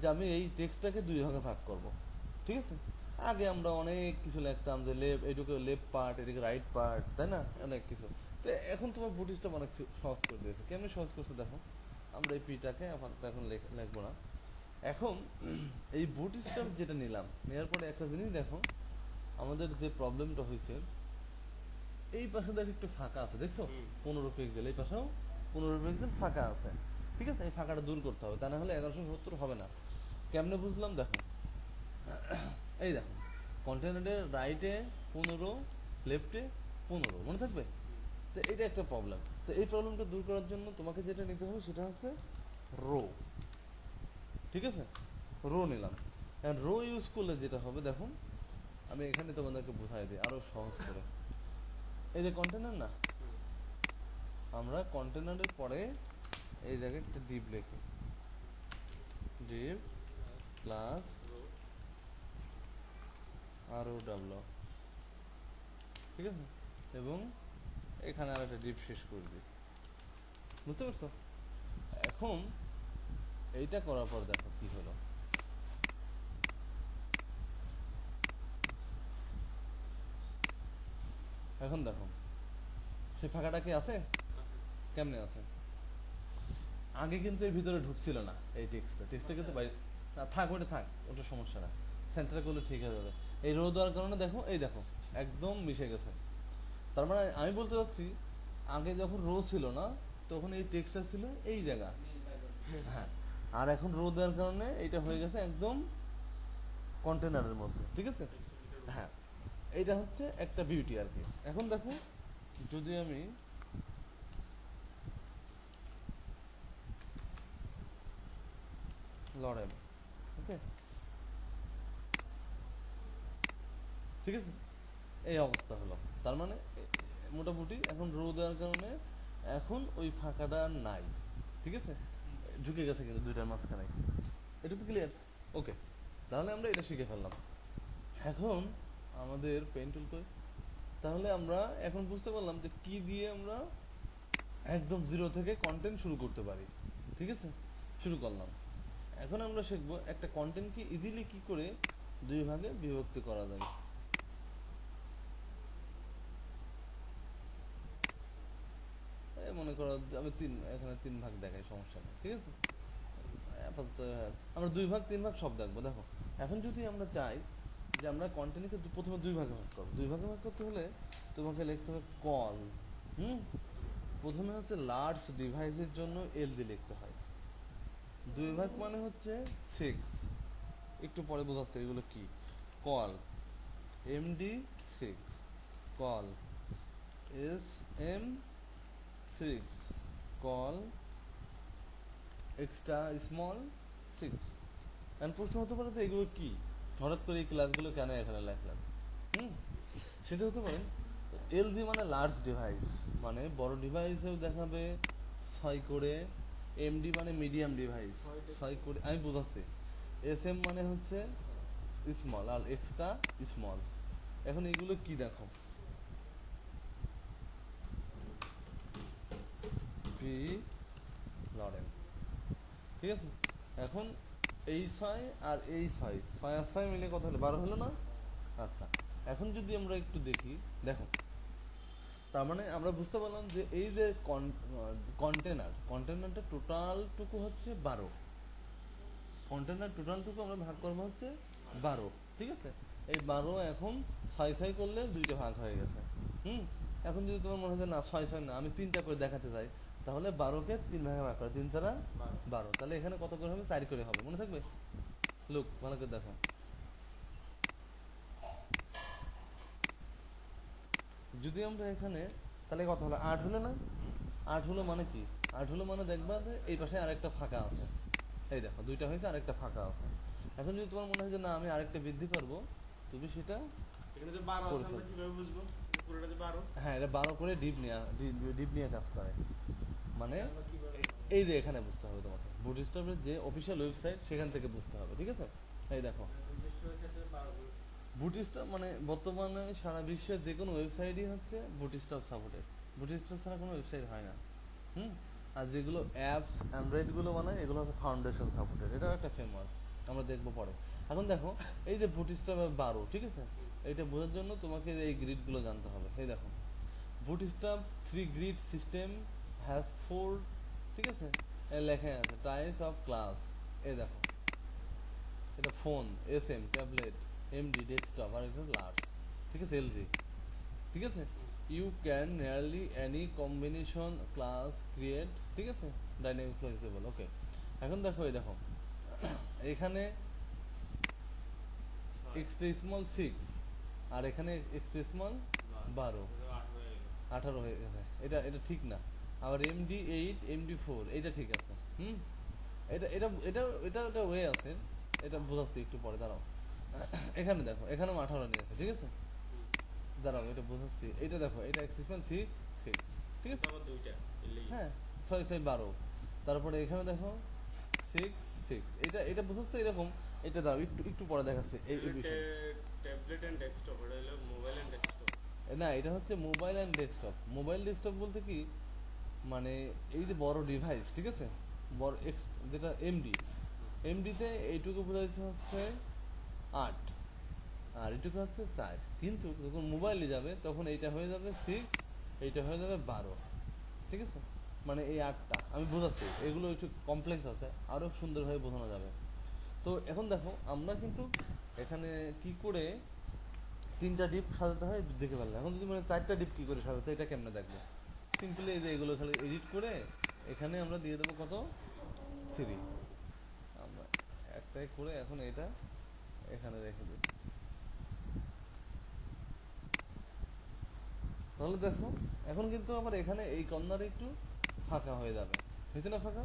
যে আমি এই টেক্সটটাকে দুই ভাগে ভাগ করব, ঠিক আছে? আগে আমরা অনেক কিছু লিখতাম যে এইটুকু লেফট পার্ট, এদিকে রাইট পার্ট, তাই না, অনেক কিছু। তো এখন তোমার বুটিস্টটা অনেক সহজ করে দিয়েছে। কেমনি সহজ করছে দেখো, আমরা এই পিটাকে আপাতত এখন লিখবো না। এখন এই বুটস্ট্র্যাপ যেটা নিলাম, নেওয়ার পরে একটা জিনিস দেখো, আমাদের যে প্রবলেমটা হয়েছে, এই পাশে দেখো একটু ফাঁকা আছে, দেখছো? 15 পিক্সেল, এই পাশেও 15 পিক্সেল ফাঁকা আছে, ঠিক আছে? এই ফাঁকাটা দূর করতে হবে, তা না হলে 1170 হবে না। কেমনে বুঝলাম দেখো, এই দেখো কন্টেনারের রাইটে 15, লেফটে 15, মনে থাকবে? তো এটা একটা প্রবলেম। তো এই প্রবলেমটা দূর করার জন্য তোমাকে যেটা নিতে হবে সেটা হচ্ছে রো, ঠিক আছে? রো নিলাম। রো ইউজ করলে যেটা হবে দেখো, আমি এখানে তোমাদেরকে বোঝাই দিই আরো সহজ করে। এই যে কন্টেনার না, আমরা কন্টেনারের পরে এই জায়গায় একটা ডিপ লিখি, ডিপ প্লাস আর ও ডাব্লিউ, ঠিক আছে? এবং এখানে আর একটা ডিপ শেষ করে দিই, বুঝতে পারছো? এখন এইটা করার পর দেখো কি হলো। এখন দেখো সে ফাঁকাটা কি আছে? কেমনে আছে? আগে কিন্তু এর ভিতরে ঢুকছিল না এই টেক্সটটা কিন্তু বাইরে না, থাক ওটা থাক, ওটা সমস্যা না, সেন্টার করলে ঠিক হয়ে যাবে। এই রো দেওয়ার কারণে দেখো, এই দেখো একদম মিশে গেছে। তার মানে আমি বলতে চাচ্ছি আগে যখন রো ছিল না তখন এই টেক্সটটা ছিল এই জায়গা, হ্যাঁ, আর এখন রো দেওয়ার কারণে এটা হয়ে গেছে একদম কন্টেনারের মধ্যে, ঠিক আছে? হ্যাঁ, এইটা হচ্ছে একটা বিউটি আর কি। এখন দেখো যদি আমি লড়াই, ওকে, ঠিক আছে, এই অবস্থা হলো। তার মানে মোটামুটি এখন রো দেওয়ার কারণে এখন ওই ফাঁকাটা আর নাই, ঠিক আছে? ঢুকে গেছে কিন্তু দুইটার মাঝখানে। এটা তো ক্লিয়ার? ওকে, তাহলে আমরা এটা শিখে ফেললাম। এখন আমাদের পেন টুল কই? তাহলে আমরা এখন বুঝতে পারলাম যে কি দিয়ে আমরা একদম জিরো থেকে কন্টেন্ট শুরু করতে পারি, ঠিক আছে? শুরু করলাম। এখন আমরা শিখবো একটা কন্টেন্টকে ইজিলি কি করে দুই ভাগে বিভক্তি করা যায়। মনে করো আমি এখানে তিন ভাগ দেখাই, সমস্যা নেই, ঠিক আছে? আপাতত আমরা দুই ভাগ তিন ভাগ সব দেখবো। দেখো এখন যদি আমরা চাই যে আমরা কন্টেন্টকে প্রথমে দুই ভাগে ভাগ করবো, দুই ভাগে ভাগ করতে হলে তোমাকে লিখতে হবে কল। প্রথমে হচ্ছে লার্জ ডিভাইসের জন্য এলজি লিখতে হয়। দুই ভাগ মানে হচ্ছে 6, একটু পরে বোঝাচ্ছে এগুলো কি। Call MD6, call SM6, call extra small 6। এখন প্রশ্ন হতে পারে যে এগুলো কি, হঠাৎ করে এই ক্লাসগুলো কেন এখানে লেখলাম? সেটা হতে পারে এলজি মানে লার্জ ডিভাইস, মানে বড় ডিভাইসেও দেখাবে 6 করে। এমডি মানে মিডিয়াম ডিভাইস, 6 করে, আমি বোঝাচ্ছি। SM মানে হচ্ছে স্মল, আর এক্সট্রা স্মল। এখন এগুলো কি দেখো, পি লরেন, ঠিক আছে? এখন এই 6 আর এই 6, 6 আর 6 মিলে কত হলো? 12 হলো না? আচ্ছা, এখন যদি আমরা একটু দেখি, দেখো তার মানে আমরা বুঝতে পারলাম যে এই যে কন্টেনারটা টোটালটুকু হচ্ছে 12। কন্টেনার টোটালটুকু আমরা ভাগ করবো হচ্ছে 12, ঠিক আছে। এই 12 এখন 6 করলে দুইটা ভাগ হয়ে গেছে। এখন যদি তোমার মনে হয় না 6 না, আমি 3টা করে দেখাতে চাই, তাহলে 12কে 3 ভাগে ভাগ করে 3 ছাড়া 12, তাহলে এখানে কত করে হবে? 4 করে হবে, মনে থাকবে? লোক ভালো করে দেখো, যদি আমরা এখানে তাহলে কত হলো? 8 হলো না? 8 হলো মানে কি? 8 হলো মানে দেখবা যে এই পাশে আরেকটা ফাঁকা আছে, এই দেখো 2টা হয়েছে, আরেকটা ফাঁকা আছে। এখন যদি তোমার মনে হয় যে না আমি আরেকটা বৃদ্ধি করবো, তুমি সেটা এখানে যে 12 আছে আমরা কিভাবে বুঝবো পুরোটা যে 12? হ্যাঁ, এটা 12 করে ডিপ নিয়ে কাজ করে। মানে আমরা কিভাবে এই যে এখানে বুঝতে হবে তোমাকে, বুটস্ট্র্যাপের যে অফিসিয়াল ওয়েবসাইট সেখান থেকে বুঝতে হবে, ঠিক আছে। এই দেখো, নিজস্ব ক্ষেত্রে 12 বুটস্ট্র্যাপ মানে বর্তমানে সারা বিশ্বের যে কোনো ওয়েবসাইটই হচ্ছে বুটস্ট্র্যাপ সাপোর্টেড। বুটস্ট্র্যাপ ছাড়া কোনো ওয়েবসাইট হয় না। আর যেগুলো অ্যাপস অ্যান্ড্রয়েডগুলো মানে এগুলো হচ্ছে ফাউন্ডেশন সাপোর্টেড, এটাও একটা ফ্রেমওয়ার্ক, আমরা দেখবো পরে। এখন দেখো এই যে বুটস্ট্র্যাপ 12, ঠিক আছে, এইটা বোঝার জন্য তোমাকে এই গ্রিডগুলো জানতে হবে। এই দেখো, বুটস্ট্র্যাপ 3 গ্রিড সিস্টেম হ্যাজ 4, ঠিক আছে, লেখা আছে টাইপস অফ ক্লাস। এই দেখো, এটা phone, SM, tablet, MD, desktop, আর এটা লার্জ, ঠিক আছে, এলজি, ঠিক আছে। You can nearly any combination class create, ঠিক আছে, ডাইনামিক ফ্লেক্সিবল, ওকে। এখন দেখো, এই দেখো এখানে এক্সট্রা স্মল 6 আর এখানে এক্সট্রা স্মল 12, 18 হয়ে গেছে। এটা এটা ঠিক না। আবার এমডি 8, এমডি 4 এটা ঠিক আছে। এটা এটা এটা এটা এটা ওয়ে আছে, এটা বোঝাচ্ছি একটু পরে, দাঁড়াও। এখানে দেখো, এখানেও 18 নিয়ে আছে, ঠিক আছে, দাঁড়াও এটা বোঝাচ্ছি। এটা দেখো, এটা এক্সপ্রেশন 6, 6, ঠিক আছে, আবার দুইটা এলেই হ্যাঁ 6, 6, 12। তারপরে এখানে দেখো 6, 6, এটা এটা বোঝাচ্ছে এরকম। এটা দাও একটু একটু পরে দেখাচ্ছে এই এই বিষয়। ট্যাবলেট এন্ড ডেস্কটপ, এটা হলো মোবাইল এন্ড ডেস্কটপ। না, এটা হচ্ছে mobile and desktop. Mobile desktop বলতে কি, মানে এই যে বড় ডিভাইস, ঠিক আছে, বড় যেটা এমডিতে এইটুকু বোঝাচ্ছে হচ্ছে 8 আর এটুকু হচ্ছে 4, কিন্তু যখন মোবাইলে যাবে তখন এইটা হয়ে যাবে 6, এইটা হয়ে যাবে 12, ঠিক আছে। মানে এই 8টা আমি বোঝাচ্ছি, এগুলো একটু কমপ্লেক্স আছে, আরও সুন্দরভাবে বোঝানো যাবে। তো এখন দেখো আমরা কিন্তু এখানে কি করে 3টা ডিপ সাজাতে হয় দেখে ফেললাম। এখন যদি মানে 4টা ডিপ কি করে সাজাতে হয় এটা কেমনে দেখবো? সিম্পলি এই যে এগুলো খালি এডিট করে এখানে আমরা দিয়ে দেবো কত? 3। আমরা একটাই করে এখন এটা এখানে রেখে দিই। তাহলে দেখো এখন কিন্তু আমার এখানে এই কর্নারে একটু ফাঁকা হয়ে যাবে, হয়েছে না ফাঁকা?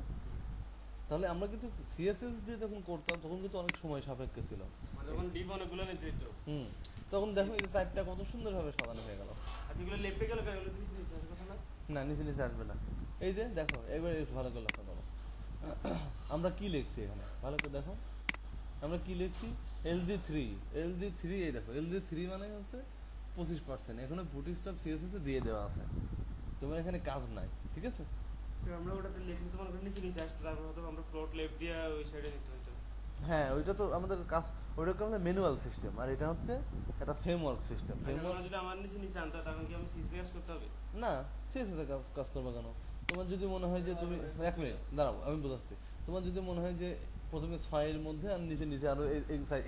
তাহলে আমরা কিন্তু সিএসএস দিয়ে যখন করতাম তখন কিন্তু অনেক সময় সাপেক্ষ ছিল। যখন ডিপ অনেকগুলো নিতে হইতো। তখন দেখো এই সাইডটা কত সুন্দরভাবে সাজানো হয়ে গেল। আচ্ছা, এগুলো লেপে গেল কেন? এগুলো কিছু নিচে আসবে কথা না? না, নিচে নিচে আসবে না। এই যে দেখো এবার একটু ভালো করে লক্ষ্য করো, আমরা কি লিখছি এখানে ভালো করে দেখো। আমরা কি লিখছি? LG3 এই দেখো, LG3 মানে হচ্ছে 25%। এখানে বুটস্ট্র্যাপ সিএসএস এ দিয়ে দেওয়া আছে, তোমার এখানে কাজ নাই, ঠিক আছে। তো আমরা ওটাতে লিখে তো মনে করি নিচে নিচে আসতো, তারপর হয়তো আমরা প্লট লেফট দিয়ে ওই সাইডে নিতে হইতো। হ্যাঁ, ওইটা তো আমাদের কাজ, ওইটা হলো ম্যানুয়াল সিস্টেম, আর এটা হচ্ছে একটা ফ্রেমওয়ার্ক সিস্টেম। আমরা যদি আমার নিচে নিচে আনতে হয়, তখন কি আমি সিসি কাজ করতে হবে? না, সিএসএস এ কাজ করবে কেন? তোমার যদি মনে হয় যে তুমি 1 মিনিট দাঁড়াও, আমি বোঝাচ্ছি। তোমার যদি মনে হয় যে প্রথমে 6 এর মধ্যে আর নিচে নিচে আরো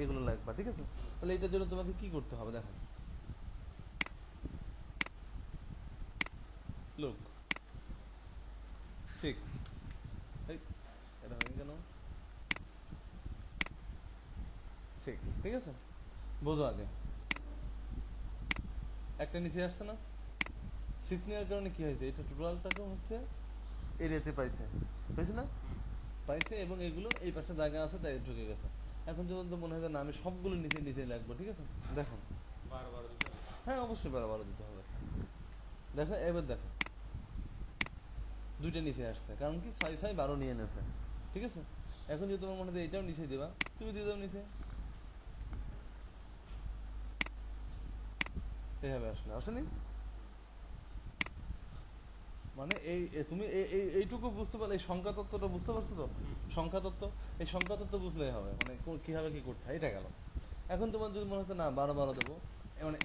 এগুলো লাগবে, ঠিক আছে, তাহলে এটার জন্য তোমাকে কি করতে হবে দেখো। লুক 6, এটা হয় কেন 6, ঠিক আছে, বোঝো আগে। একটা নিচে আসছে না, 6 নেওয়ার কারণে কি হয়েছে? এটা টোটালটাকে হচ্ছে এরিয়াতে পাইছে, বুঝছে না, পাইছে, এবং এগুলো এই পাশে জায়গা আছে তাই ঢুকে গেছে। এখন যদি মনে হয় যে না আমি সবগুলো নিচে নিচে লাগবো, ঠিক আছে, দেখো। 12 দিতে হবে। হ্যাঁ, অবশ্যই 12 দিতে হবে। দেখো এবার দেখো 2টা নিচে আসছে, কারণ কি 6, 6, 12 নিয়ে এনেছে, ঠিক আছে। এখন যদি তোমার মনে হয় এটাও নিচে দিবা, তুমি দিয়ে দাও নিচে, এইভাবে আসলে আসেনি। মানে তুমি এইটুকু বুঝতে পারলে, এই সংখ্যা তত্ত্বটা বুঝতে পারছো তো? সংখ্যা তত্ত্ব, এই সংখ্যা তত্ত্ব বুঝলেই হবে, মানে কিভাবে কি করতে হয়, এটা গেল। এখন তোমার যদি মনে হচ্ছে না 12 দেবো, মানে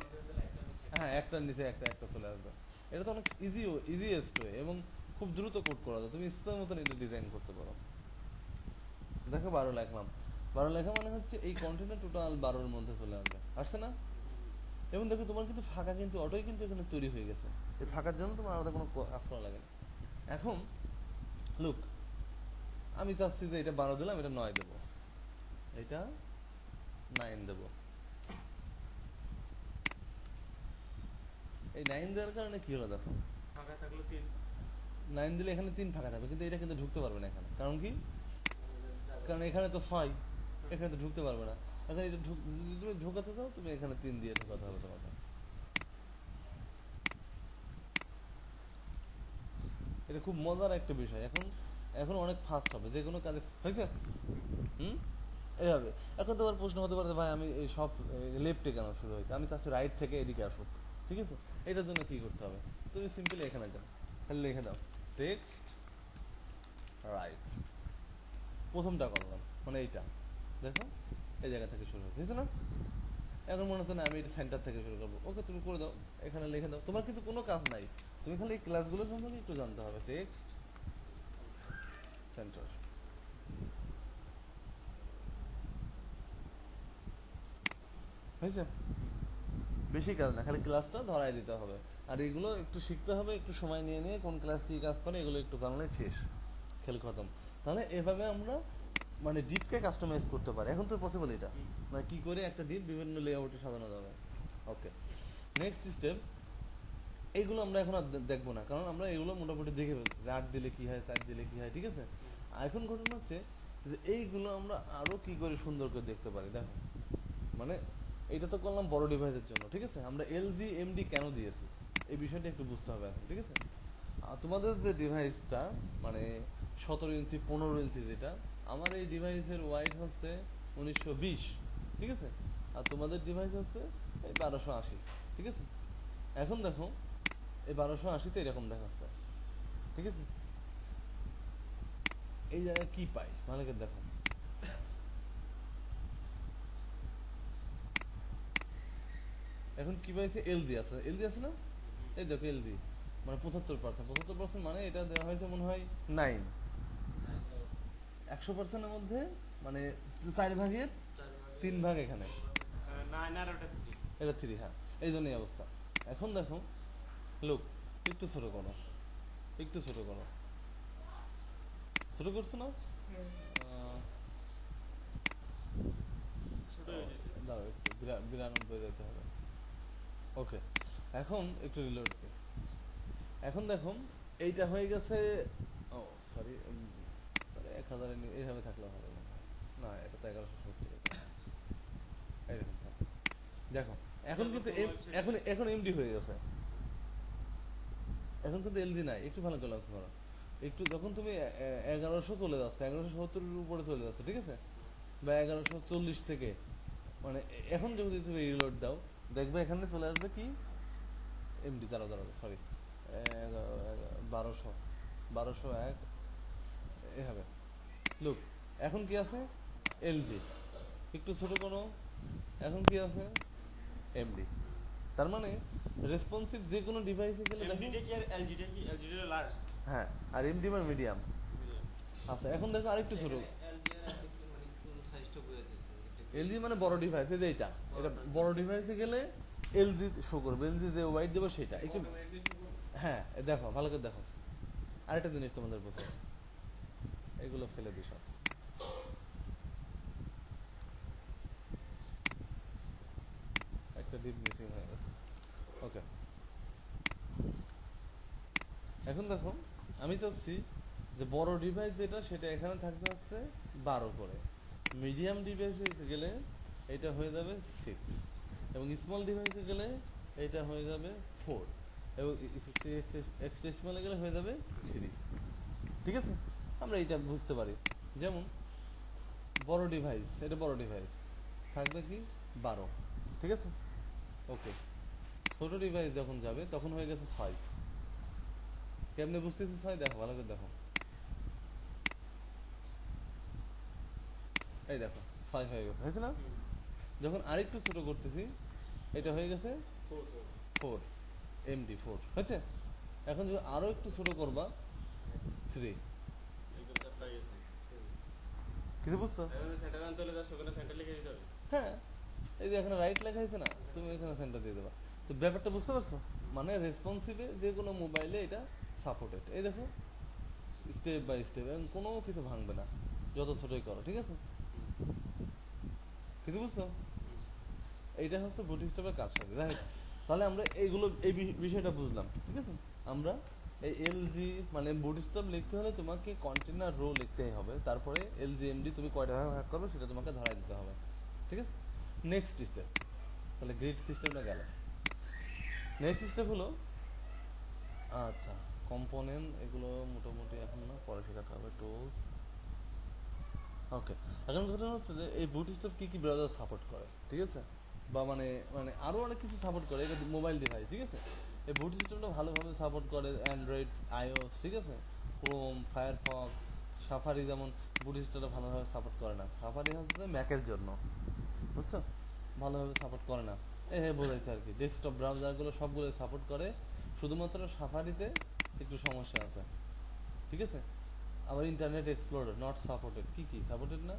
হ্যাঁ একটার নিচে একটা চলে আসবে, এটা তো অনেক ইজিয়েস্ট ওয়ে এবং খুব দ্রুত কোড করা যায়, তুমি ইচ্ছা মতন এটা ডিজাইন করতে পারো। দেখো 12 লিখলাম, 12 লেখা মানে হচ্ছে এই কন্টেন্টটা টোটাল 12-এর মধ্যে চলে আসবে, আসছে না? এবং দেখো তোমার কিন্তু ফাঁকা কিন্তু অটোই কিন্তু এখানে তৈরি হয়ে গেছে, এই ফাঁকার জন্য তোমার আলাদা কোনো কাজ করা লাগে না। এখন লুক, আমি চাচ্ছি যে এটা 12 দিলাম, এটা 9 দেবো, এটা 9 দেবো। এই 9 দেওয়ার কারণে কি হলো দেখো, ফাঁকা থাকলো 3, 9 দিলে এখানে 3 ফাঁকা থাকবে, কিন্তু এটা কিন্তু ঢুকতে পারবে না এখানে, কারণ কি? কারণ এখানে তো 6, এখানে তো ঢুকতে পারবে না। এখন এটা যদি তুমি ঢোকাতে দাও, তুমি এখানে 3 দিয়ে ঢোকাতে হবে তোমাকে। এটা খুব মজার একটা বিষয়। এখন এখন অনেক ফাস্ট হবে যে কোনো কাজে, হয়েছে? এইভাবে। এখন তোমার প্রশ্ন হতে পারে যে, ভাই আমি এই সব লেফটে কেন শুরু হয়েছে, আমি চাচ্ছি রাইট থেকে এদিকে আসুক, ঠিক আছে? এটার জন্য কি করতে হবে, তুমি সিম্পলি এখানে যাও, খালি লিখে দাও টেক্সট রাইট, প্রথমটা করলাম মানে এইটা, দেখো এই জায়গা থেকে শুরু হয়েছে, না? এখন মনে হচ্ছে না আমি এটা সেন্টার থেকে শুরু করবো, ওকে তুমি করে দাও, এখানে লিখে দাও, তোমার কিন্তু কোনো কাজ নাই, তুমি খালি এই ক্লাসগুলো সম্পর্কে একটু জানতে হবে। টেক্সট সেন্টার, হয়েছে? বেশি কাজ না, খালি ক্লাসটা ধরাই দিতে হবে। আর এগুলো একটু শিখতে হবে, একটু সময় নিয়ে নিয়ে কোন ক্লাস কি কাজ করে এগুলো একটু জানলে শেষ, খেল খতম। তাহলে এভাবে আমরা মানে ডিপকে কাস্টমাইজ করতে পারি। এখন তো পসিবল এটা, মানে কি করে একটা ডিপ বিভিন্ন লেআউটে সাজানো যাবে। ওকে, নেক্সট স্টেপ, এইগুলো আমরা এখন আর দেখবো না, কারণ আমরা এগুলো মোটামুটি দেখে ফেলছি যে 8 দিলে কি হয়, 4 দিলে কি হয়, ঠিক আছে? এখন ঘটনা হচ্ছে যে এইগুলো আমরা আরো কি করে সুন্দর করে দেখতে পারি। দেখো, মানে এটা তো করলাম বড় ডিভাইসের জন্য, ঠিক আছে? আমরা এলজি এমডি কেন দিয়েছি এই বিষয়টা একটু বুঝতে হবে এখন, ঠিক আছে? আর তোমাদের যে ডিভাইসটা মানে 17 ইঞ্চি 15 ইঞ্চি, যেটা আমার এই ডিভাইসের ওয়াইড হচ্ছে 1920, ঠিক আছে? আর তোমাদের ডিভাইস হচ্ছে এই 1280, ঠিক আছে? এখন দেখো এই 1280-তে এরকম দেখাচ্ছে, ঠিক আছে? এই জায়গায় কি পাই ভালো করে দেখো, এখন কি পাইছে, এলজি আছে, এলজি আছে না? এই দেখো এলজি মানে 75%, 75% মানে এটা দেওয়া হয়েছে মনে হয় 9, 100%-এর মধ্যে মানে 4 ভাগের 3 ভাগ এখানে, 9 আর ওটা 3। এটা 3, হ্যাঁ, এই জন্যই অবস্থা। এখন দেখো লুক, একটু ছোট করো, একটু ছোট করো, ছোট করছো না? ছোট হয়ে গেছে। দাঁড়াও একটু 92 যেতে হবে। ওকে, এখন একটু রিলোড করি। এখন দেখো এইটা হয়ে গেছে, ও সরি, 1000 এইভাবে থাকলে হবে না, না এটা তো 1170, এইরকম থাক। দেখো এখন কিন্তু এখন এখন এমডি হয়ে গেছে, এখন কিন্তু এলজি নাই। একটু ভালো করে লক্ষ্য করো, একটু যখন তুমি 1100 চলে যাচ্ছে, 1170-এর উপরে চলে যাচ্ছে, ঠিক আছে? বা 1140 থেকে মানে এখন যদি তুমি রিলোড দাও, দেখবে এখানে চলে আসবে কি এমডি, দাঁড়াও দাঁড়াও সরি, 1200, 1201 এভাবে। লুক, এখন কি আছে, এলজি, একটু ছোট কোনো, এখন কি আছে, এমডি। তার মানে রেসপন্সিভ যে কোনো ডিভাইসে গেলে দেখো, এমডিটা কি আর এলজিটা কি? এলজিটা লার্জ। হ্যাঁ, আর এমডি মানে মিডিয়াম। আচ্ছা এখন দেখো আরেকটু ছোট, এলজি মানে বড় ডিভাইস, এই যে এটা বড় ডিভাইসে গেলে এলজি শো করবে, এলজি যে ওয়াইড দেবো সেটা একটু, হ্যাঁ দেখো ভালো করে দেখো। আরেকটা জিনিস তোমাদের বলতে, এগুলো ফেলে দিই সব, একটা ডিপ মিসিং হয়ে গেছে। ওকে, এখন দেখো আমি চাচ্ছি যে বড় ডিভাইস যেটা সেটা এখানে থাকবে হচ্ছে 12 করে, মিডিয়াম ডিভাইসে গেলে এটা হয়ে যাবে 6, এবং স্মল ডিভাইসে গেলে এটা হয়ে যাবে 4, এবং এক্সট্রা স্মলে গেলে হয়ে যাবে 3, ঠিক আছে? আমরা এটা বুঝতে পারি। যেমন বড় ডিভাইস, এটা বড় ডিভাইস থাকবে কি 12, ঠিক আছে? ওকে, ছোট ডিভাইস যখন যাবে তখন হয়ে গেছে 6, কেমনে বুঝতেছি 6? দেখো ভালো করে দেখো, এই দেখো 6 হয়ে গেছে, হয়েছে না? যখন আরেকটু ছোট করতেছি এটা হয়ে গেছে 4, MD4 হয়েছে। এখন যদি আরো একটু ছোট করবা 3, কিছু বুঝছো? সেন্টার আনতে হলে জাস্ট ওখানে সেন্টার লিখে দিতে হবে। হ্যাঁ, এই যে এখানে রাইট লেখা আছে না, তুমি এখানে সেন্টার দিয়ে দেবা। তো ব্যাপারটা বুঝতে পারছো? মানে রেসপন্সিভে যে কোনো মোবাইলে এটা সাপোর্টেড। এই দেখো স্টেপ বাই স্টেপ, এবং কোনো কিছু ভাঙবে না যত ছোটই করো, ঠিক আছে? কিছু বুঝছো? এইটা হচ্ছে বুটস্ট্র্যাপের কাজ হবে, রাইট? তাহলে আমরা এইগুলো এই বিষয়টা বুঝলাম, ঠিক আছে? আমরা এই এলজি মানে বুটস্ট্র্যাপ লিখতে হলে তোমাকে কন্টেনার রো লিখতেই হবে, তারপরে এলজি এমডি তুমি কয়টা ভাগে ভাগ করবে সেটা তোমাকে ধরাই দিতে হবে, ঠিক আছে? নেক্সট স্টেপ, তাহলে গ্রিড সিস্টেমটা গেল। নেক্সট স্টেপ হলো, আচ্ছা, কম্পোনেন্ট এগুলো মোটামুটি এখন না, পরে শেখাতে হবে। টুলস, ওকে। এখন ঘটনা হচ্ছে যে এই বুটস্ট্র্যাপ কি কি ব্রাউজার সাপোর্ট করে, ঠিক আছে? বা মানে মানে আরো অনেক কিছু সাপোর্ট করে, এটা মোবাইল ডিভাইস, ঠিক আছে? এই বুটস্ট্র্যাপটা ভালোভাবে সাপোর্ট করে অ্যান্ড্রয়েড, আইওএস, ঠিক আছে? ক্রোম, ফায়ারফক্স, সাফারি যেমন বুটস্ট্র্যাপটা ভালোভাবে সাপোর্ট করে না। সাফারি হচ্ছে ম্যাকের জন্য, বুঝছো? ভালোভাবে সাপোর্ট করে না। হ্যাঁ বোঝাইছে আর কি। ডেস্কটপ ব্রাউজারগুলো সবগুলো সাপোর্ট করে, শুধুমাত্র সাফারিতে একটু সমস্যা আছে, ঠিক আছে? আবার ইন্টারনেট এক্সপ্লোরার নট সাপোর্টেড। কি কি সাপোর্টেড না?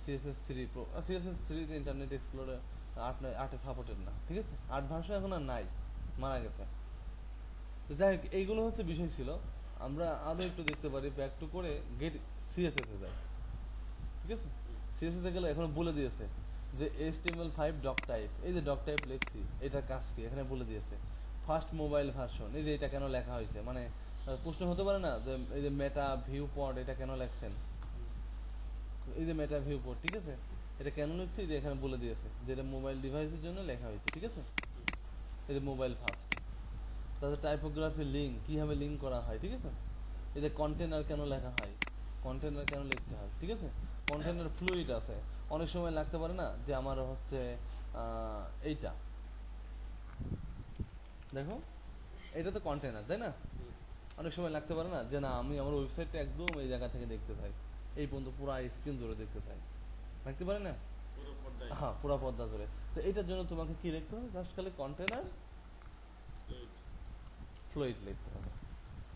CSS3 প্রো, CSS3 তে ইন্টারনেট এক্সপ্লোরার 8 সাপোর্টেড না, ঠিক আছে? 8 ভার্সন এখন আর নাই, মারা গেছে। তো যাই হোক, এইগুলো হচ্ছে বিষয় ছিল। আমরা আরো একটু দেখতে পারি, ব্যাক টু করে গেট CSS এ যাই, ঠিক আছে? CSS এ গেলে এখন বলে দিয়েছে যে HTML5 ডক টাইপ, এই যে ডক টাইপ লিখছি এটার কাজ কি এখানে বলে দিয়েছে। ফার্স্ট মোবাইল ভার্সন, এই যে এটা কেন লেখা হয়েছে, মানে প্রশ্ন হতে পারে না যে এই যে মেটা ভিউ পড এটা কেন লেখছেন, এই যে মেটা ভিউ পড, ঠিক আছে? এটা কেন লিখছি যে এখানে বলে দিয়েছে যে এটা মোবাইল ডিভাইসের জন্য লেখা হয়েছে, ঠিক আছে? এই যে মোবাইল ফার্স্ট। তারপরে টাইপোগ্রাফি লিঙ্ক, কিভাবে লিঙ্ক করা হয়, ঠিক আছে? এই যে কন্টেনার কেন লেখা হয়, কন্টেনার কেন লিখতে হয়, ঠিক আছে? কন্টেনার ফ্লুইড আছে, অনেক সময় লাগতে পারে না যে আমার হচ্ছে এইটা দেখো, এটা তো কন্টেনার, তাই না? অনেক সময় লাগতে পারে না যে না আমি আমার ওয়েবসাইটটা একদম এই জায়গা থেকে দেখতে চাই, এই পর্যন্ত পুরো স্ক্রিন জুড়ে দেখতে চাই, লাগতে পারে না? পুরো পর্দায় হ্যাঁ, পুরো পর্দা জুড়ে। তো এটার জন্য তোমাকে কি লিখতে হবে? জাস্ট খালি কন্টেনার ফ্লুইড লিখতে হবে।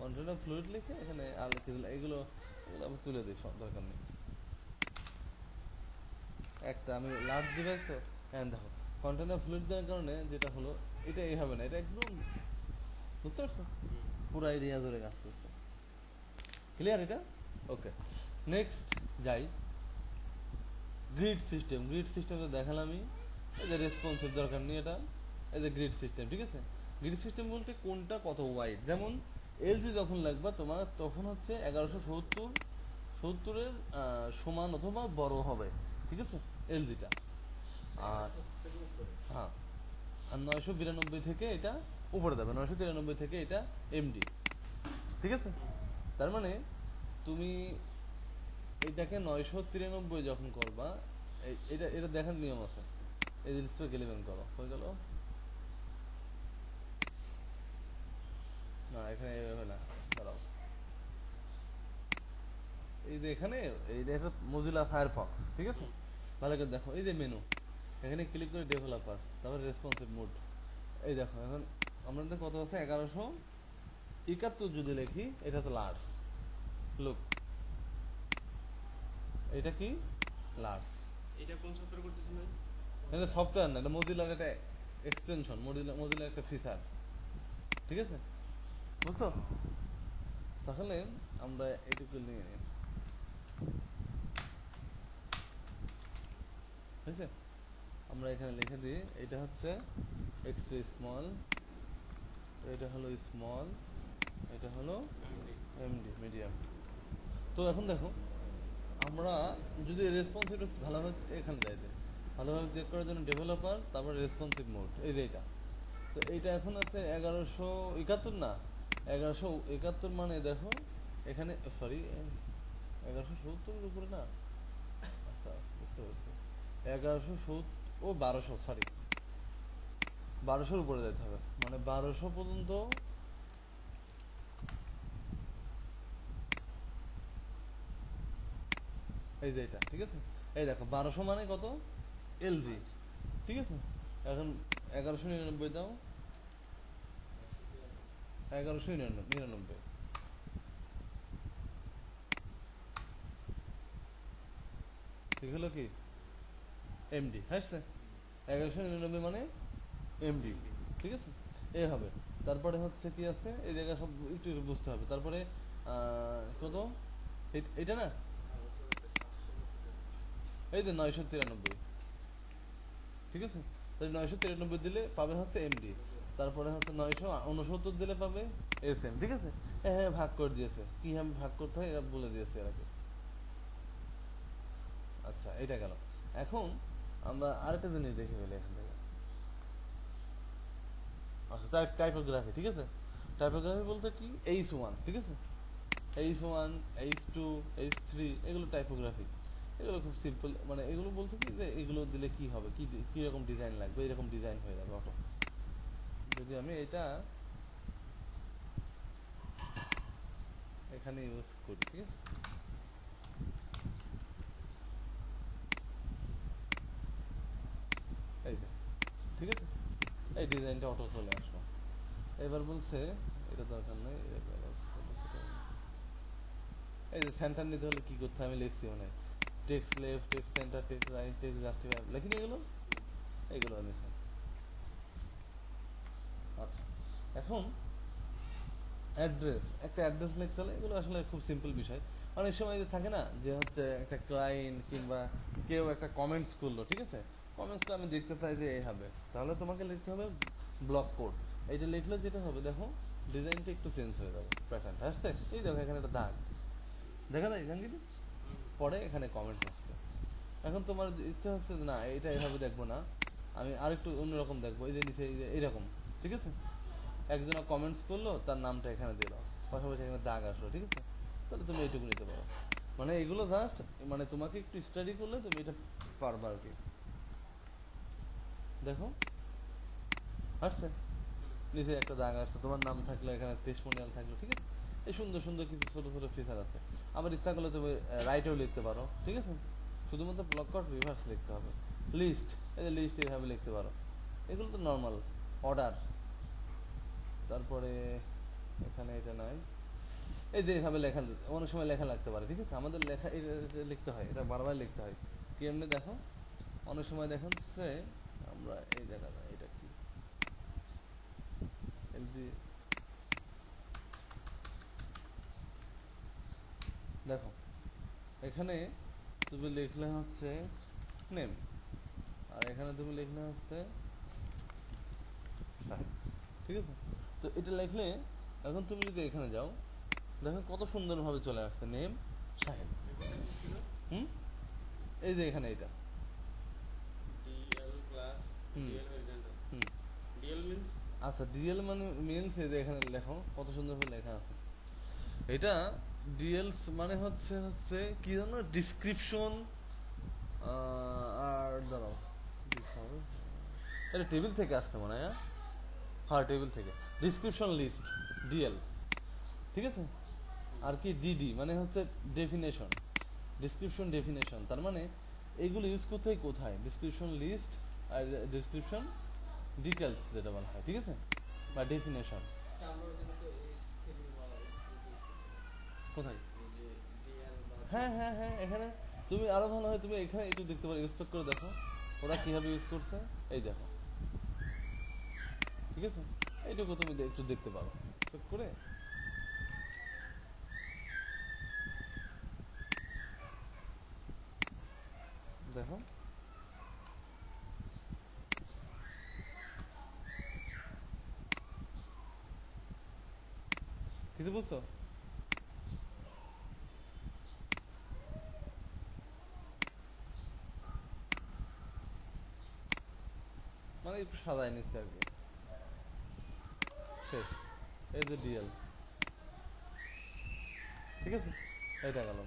কন্টেনার ফ্লুইড লিখে এখানে আর লিখে দিলে এগুলো এগুলো আমি তুলে দিই, সব দরকার নেই। একটা আমি লার্জ ডিভাইস তো, হ্যাঁ দেখো কন্টেনার ফ্লুইড দেওয়ার কারণে যেটা হলো, এটা এইভাবে না, এটা একদম, বুঝতে পারছো? পুরো এরিয়া জুড়ে কাজ করছে। ক্লিয়ার এটা? ওকে, নেক্সট যাই। গ্রিড সিস্টেম, গ্রিড সিস্টেমে দেখালামই, এই যে রেসপন্সিভ দরকার নেই এটা, এই যে গ্রিড সিস্টেম, ঠিক আছে? গ্রিড সিস্টেম বলতে কোনটা কত ওয়াইড, যেমন এলজি যখন লাগবা তোমার তখন হচ্ছে 1170 সমান অথবা বড় হবে, ঠিক আছে? এলজিটা। আর হ্যাঁ, আর 992 থেকে এটা উপরে যাবে, 993 থেকে এটা এমডি, ঠিক আছে? তার মানে তুমি এটাকে 993 যখন করবা, এটা এটা দেখার নিয়ম আছে। এই জিনিসটা গেলিভেন করো, হয়ে গেল না, এখানে এইভাবে না, দাঁড়াও, এই যে এখানে এই যে মজিলা ফায়ারফক্স, ঠিক আছে? ভালো করে দেখো, এই যে মেনু, এখানে ক্লিক করে ডেভেলপার, তারপরে রেসপন্সিভ মোড, এই দেখো এখন আমাদের কত আছে, 1171 যদি লিখি, এটা হচ্ছে লার্জ, লুক এটা কি লার্জ, এটা কোন সফটওয়্যার করতেছেন ভাই? এটা সফটওয়্যার না, এটা মজিলার একটা এক্সটেনশন, মজিলার একটা ফিচার, ঠিক আছে? বুঝছো? তাহলে আমরা এটুকু নিয়ে নিই, হয়েছে? আমরা এখানে লিখে দিই এটা হচ্ছে এক্স স্মল, এটা হলো স্মল, এটা হলো এমডি মিডিয়াম। তো এখন দেখো, আমরা যদি রেসপন্সিভ ভালোভাবে এখানে যাই, ভালোভাবে চেক করার জন্য ডেভেলপার, তারপর রেসপন্সিভ মোড, এই যে এটা। তো এইটা এখন আছে 1171 না, 1171 মানে দেখো এখানে, সরি 1170 উপরে না, আচ্ছা বুঝতে পারছি, 1170 ও 1200, সরি 1200 উপরে যেতে হবে, মানে 1200 পর্যন্ত, এই যে এটা, ঠিক আছে? এই দেখো 1200 মানে কত, এলজি, ঠিক আছে? এখন 1199 দাও, 1199। ঠিক হলো কি? এমডি হ্যাঁ, 1199 মানে এমডি। ঠিক আছে, এই হবে। তারপরে হচ্ছে কি আছে এই জায়গা সব একটু একটু বুঝতে হবে। তারপরে কত এটা না, এই যে 993। ঠিক আছে, তাহলে 993 দিলে পাবে হচ্ছে এমডি। তারপরে হচ্ছে 969 দিলে পাবে এস এম। ঠিক আছে, হ্যাঁ হ্যাঁ ভাগ করে দিয়েছে, কি আমি ভাগ করতে হয় এরা বলে দিয়েছে এর আগে। আচ্ছা এটা গেল। এখন আমরা আরেকটা জিনিস দেখে ফেলি এখান থেকে। আচ্ছা টাইপোগ্রাফি। ঠিক আছে, টাইপোগ্রাফি বলতে কি, H1 ঠিক আছে, H1 H2 H3 এগুলো টাইপোগ্রাফি। এগুলো খুব সিম্পল, মানে এগুলো বলছে কি যে এগুলো দিলে কি হবে, কি রকম ডিজাইন লাগবে, এরকম ডিজাইন হয়ে যাবে অটো। যদি আমি এটা এখানে ইউজ করি, ঠিক আছে, এই যে ঠিক আছে, এই ডিজাইনটা অটো চলে আসলো। এবার বলছে এটা দরকার নেই, এই যে সেন্টার নিতে হলে কি করতে হয় আমি লিখছি, মানে text left, text centre, text right, text justify লিখিনি এগুলো লিখে। আচ্ছা এখন একটা অ্যাড্রেস লিখতে হলে এগুলো আসলে খুব সিম্পল বিষয়। অনেক সময় যে থাকে না যে হচ্ছে একটা ক্লায়েন্ট কিংবা কেউ একটা কমেন্টস করলো, ঠিক আছে, কমেন্টসটা আমি দেখতে চাই যে এই হবে, তাহলে তোমাকে লিখতে হবে ব্লক কোড। এইটা লিখলে যেটা হবে দেখো ডিজাইনটা একটু চেঞ্জ হয়ে যাবে, প্যাটার্নটা আসছে। এই দেখো এখানে একটা দাগ দেখা যায় জাঙ্গিদি, পরে এখানে কমেন্ট আসছে। এখন তোমার ইচ্ছা হচ্ছে যে না এটা এভাবে দেখবো না, আমি আরেকটু অন্যরকম দেখবো, এই যে নিচে এই যে এইরকম। ঠিক আছে, একজন কমেন্টস করলো তার নামটা এখানে দিল, পাশাপাশি এখানে দাগ আসলো। ঠিক আছে, তাহলে তুমি এইটুকু নিতে পারো। মানে এগুলো জাস্ট মানে তোমাকে একটু স্টাডি করলে তুমি এটা পারবা আর কি। দেখো আসছে, নিচে একটা দাগ আসছে, তোমার নাম থাকলো, এখানে টেস্টিমোনিয়াল থাকলো। ঠিক আছে, এই সুন্দর সুন্দর কিছু ছোট ছোট ফিচার আছে। আবার ইচ্ছা করলে তুমি রাইটেও লিখতে পারো। ঠিক আছে, শুধুমাত্র ব্লক কট রিভার্স লিখতে হবে। লিস্ট, এই যে লিস্ট এইভাবে লিখতে পারো, এগুলো তো নর্মাল অর্ডার। তারপরে এখানে এটা নাই, এই যে এইভাবে লেখা অনেক সময় লেখা লাগতে পারে। ঠিক আছে, আমাদের লেখা লিখতে হয়, এটা বারবার লিখতে হয়। কি এমনি দেখো অনেক সময় দেখাচ্ছে আমরা এই জায়গাটা, এটা কি এলজি, দেখো এখানে তুমি লিখলে হচ্ছে নেম, আর এখানে তুমি লিখলে হচ্ছে সাহেব। ঠিক আছে, তো এটা লিখলে এখন তুমি যদি এখানে যাও দেখো কত সুন্দরভাবে চলে আসছে নেম সাহেব। হুম, এই যে এখানে এটা ডিএল প্লাস হুম ডিএল হরিজন্টাল। হুম ডিএল মিন্স আচ্ছা ডিএল মানে মিনস, এই যে এখানে লেখো কত সুন্দরভাবে লেখা আছে। এটা ডিএলস মানে হচ্ছে হচ্ছে কি জানো, ডিসক্রিপশন। আর দাঁড়াও এটা টেবিল থেকে আসছে মনে হয়। হ্যাঁ টেবিল থেকে ডিসক্রিপশন লিস্ট, ডিএল। ঠিক আছে, আর কি ডিডি মানে হচ্ছে ডেফিনেশন, ডিসক্রিপশন ডেফিনেশন। তার মানে এইগুলো ইউজ করতে হয় কোথায়, ডিসক্রিপশন লিস্ট আর ডিসক্রিপশন ডিটেলস যেটা বলা হয়। ঠিক আছে, বা ডেফিনেশন আমরা ওখানে তো S3 বা S2 ইউজ করতে কোথায়। এই যে ডিএল বা হ্যাঁ হ্যাঁ হ্যাঁ, এখানে তুমি আরো ভালো হয় তুমি এখানে একটু দেখতে পারো, এক্সপেক্ট করে দেখো ওরা কিভাবে ইউজ করছে, এই দেখো। ঠিক আছে, এইটুকু তুমি একটু দেখতে পারো এক্সপেক্ট করে। দেখো কিছু বুঝছো, মানে একটু সাজায় নিচ্ছে আর কি। শেষ, এই যে ডিএল। ঠিক আছে, এইটা গেল।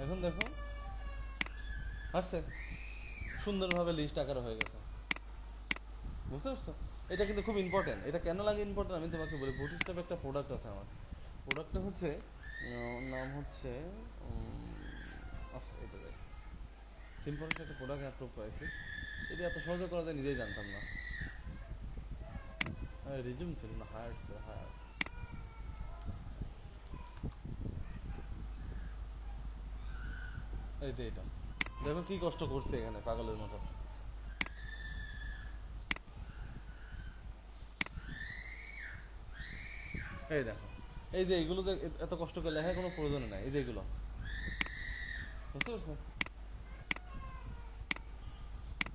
এখন দেখো আসছে সুন্দরভাবে লিস্ট আকারে হয়ে গেছে, বুঝতে পারছো। এটা কিন্তু খুব ইম্পর্টেন্ট। এটা কেন লাগে ইম্পর্টেন্ট আমি তোমাকে বলি। বুটস্ট্র্যাপ একটা প্রোডাক্ট আছে আমার, প্রোডাক্টটা হচ্ছে নাম হচ্ছে আচ্ছা এটা দেখ, সিম্পল একটা প্রোডাক্ট অ্যাপ্রুভ করেছি। এটা এত সহজে করা যায় নিজেই জানতাম না। রিজিউম ছিল না, হায়ার ছিল, হায়ার এই যে এটা দেখো কি কষ্ট করছে এখানে পাগলের মতো। এই দেখো, এই যে এগুলো যে এত কষ্ট করে লেখার কোনো প্রয়োজন নাই, এই যে এগুলো বুঝতে পারছো,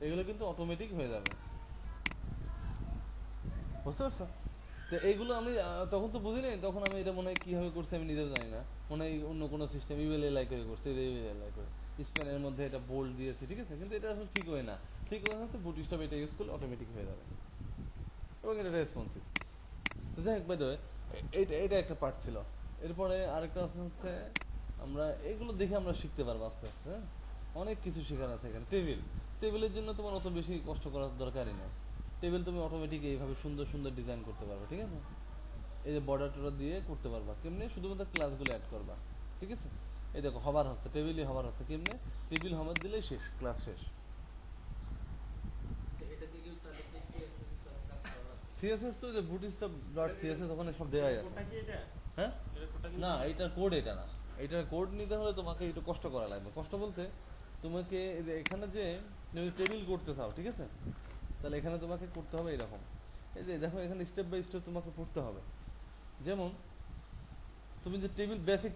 এগুলো কিন্তু অটোমেটিক হয়ে যাবে, বুঝতে পারছো। তো এইগুলো আমি তখন তো বুঝি নাই, তখন আমি এটা মনে হয় কীভাবে করছি আমি নিজেও জানি না, মনে হয় অন্য কোনো সিস্টেম ইমেল এলাই করে করছে, ইমেল এলাই করে স্প্যানের মধ্যে এটা বোল্ড দিয়েছি, ঠিক আছে, কিন্তু এটা আসলে ঠিক হয় না। ঠিক হয় হচ্ছে বুটস্ট্র্যাপ এটা ইউজ করলে অটোমেটিক হয়ে যাবে এবং এটা রেসপন্সিভ। তো যাই হোক, বাই দ্য ওয়ে, এইটা এটা একটা পার্ট ছিল। এরপরে আরেকটা হচ্ছে আমরা এগুলো দেখে আমরা শিখতে পারবো আস্তে আস্তে, হ্যাঁ অনেক কিছু শেখার আছে এখানে। টেবিলের জন্য তোমার অত বেশি কষ্ট করার দরকারই নেই। টেবিল তুমি অটোমেটিক এইভাবে সুন্দর সুন্দর ডিজাইন করতে পারবে, ঠিক আছে। এই যে বর্ডার টর্ডার দিয়ে করতে পারবা কেমনে, শুধুমাত্র ক্লাসগুলো অ্যাড করবা, ঠিক আছে। এই দেখো হবার হচ্ছে, টেবিলই হবার হচ্ছে কেমনে, টেবিল হবার দিলেই শেষ, ক্লাস শেষ। তো এটা দিকেও তাহলে কি CSS সব কাজ করা লাগবে? সিএসএস তো যে বুটস্ট্র্যাপ ডট সিএসএস ওখানে সব দেওয়াই আছে। কোডটা কি এটা? হ্যাঁ এটা কোডটা কি? না, এইটার কোড এটা না, এইটার কোড নিতে হলে তোমাকে একটু কষ্ট করা লাগবে। কষ্ট বলতে তোমাকে এই যে এখানে যে তুমি টেবিল করতে চাও, ঠিক আছে, তাহলে এখানে তোমাকে করতে হবে এরকম। এই যে দেখো এখানে স্টেপ বাই স্টেপ তোমাকে পড়তে হবে। যেমন তুমি যে টেবিল, বেসিক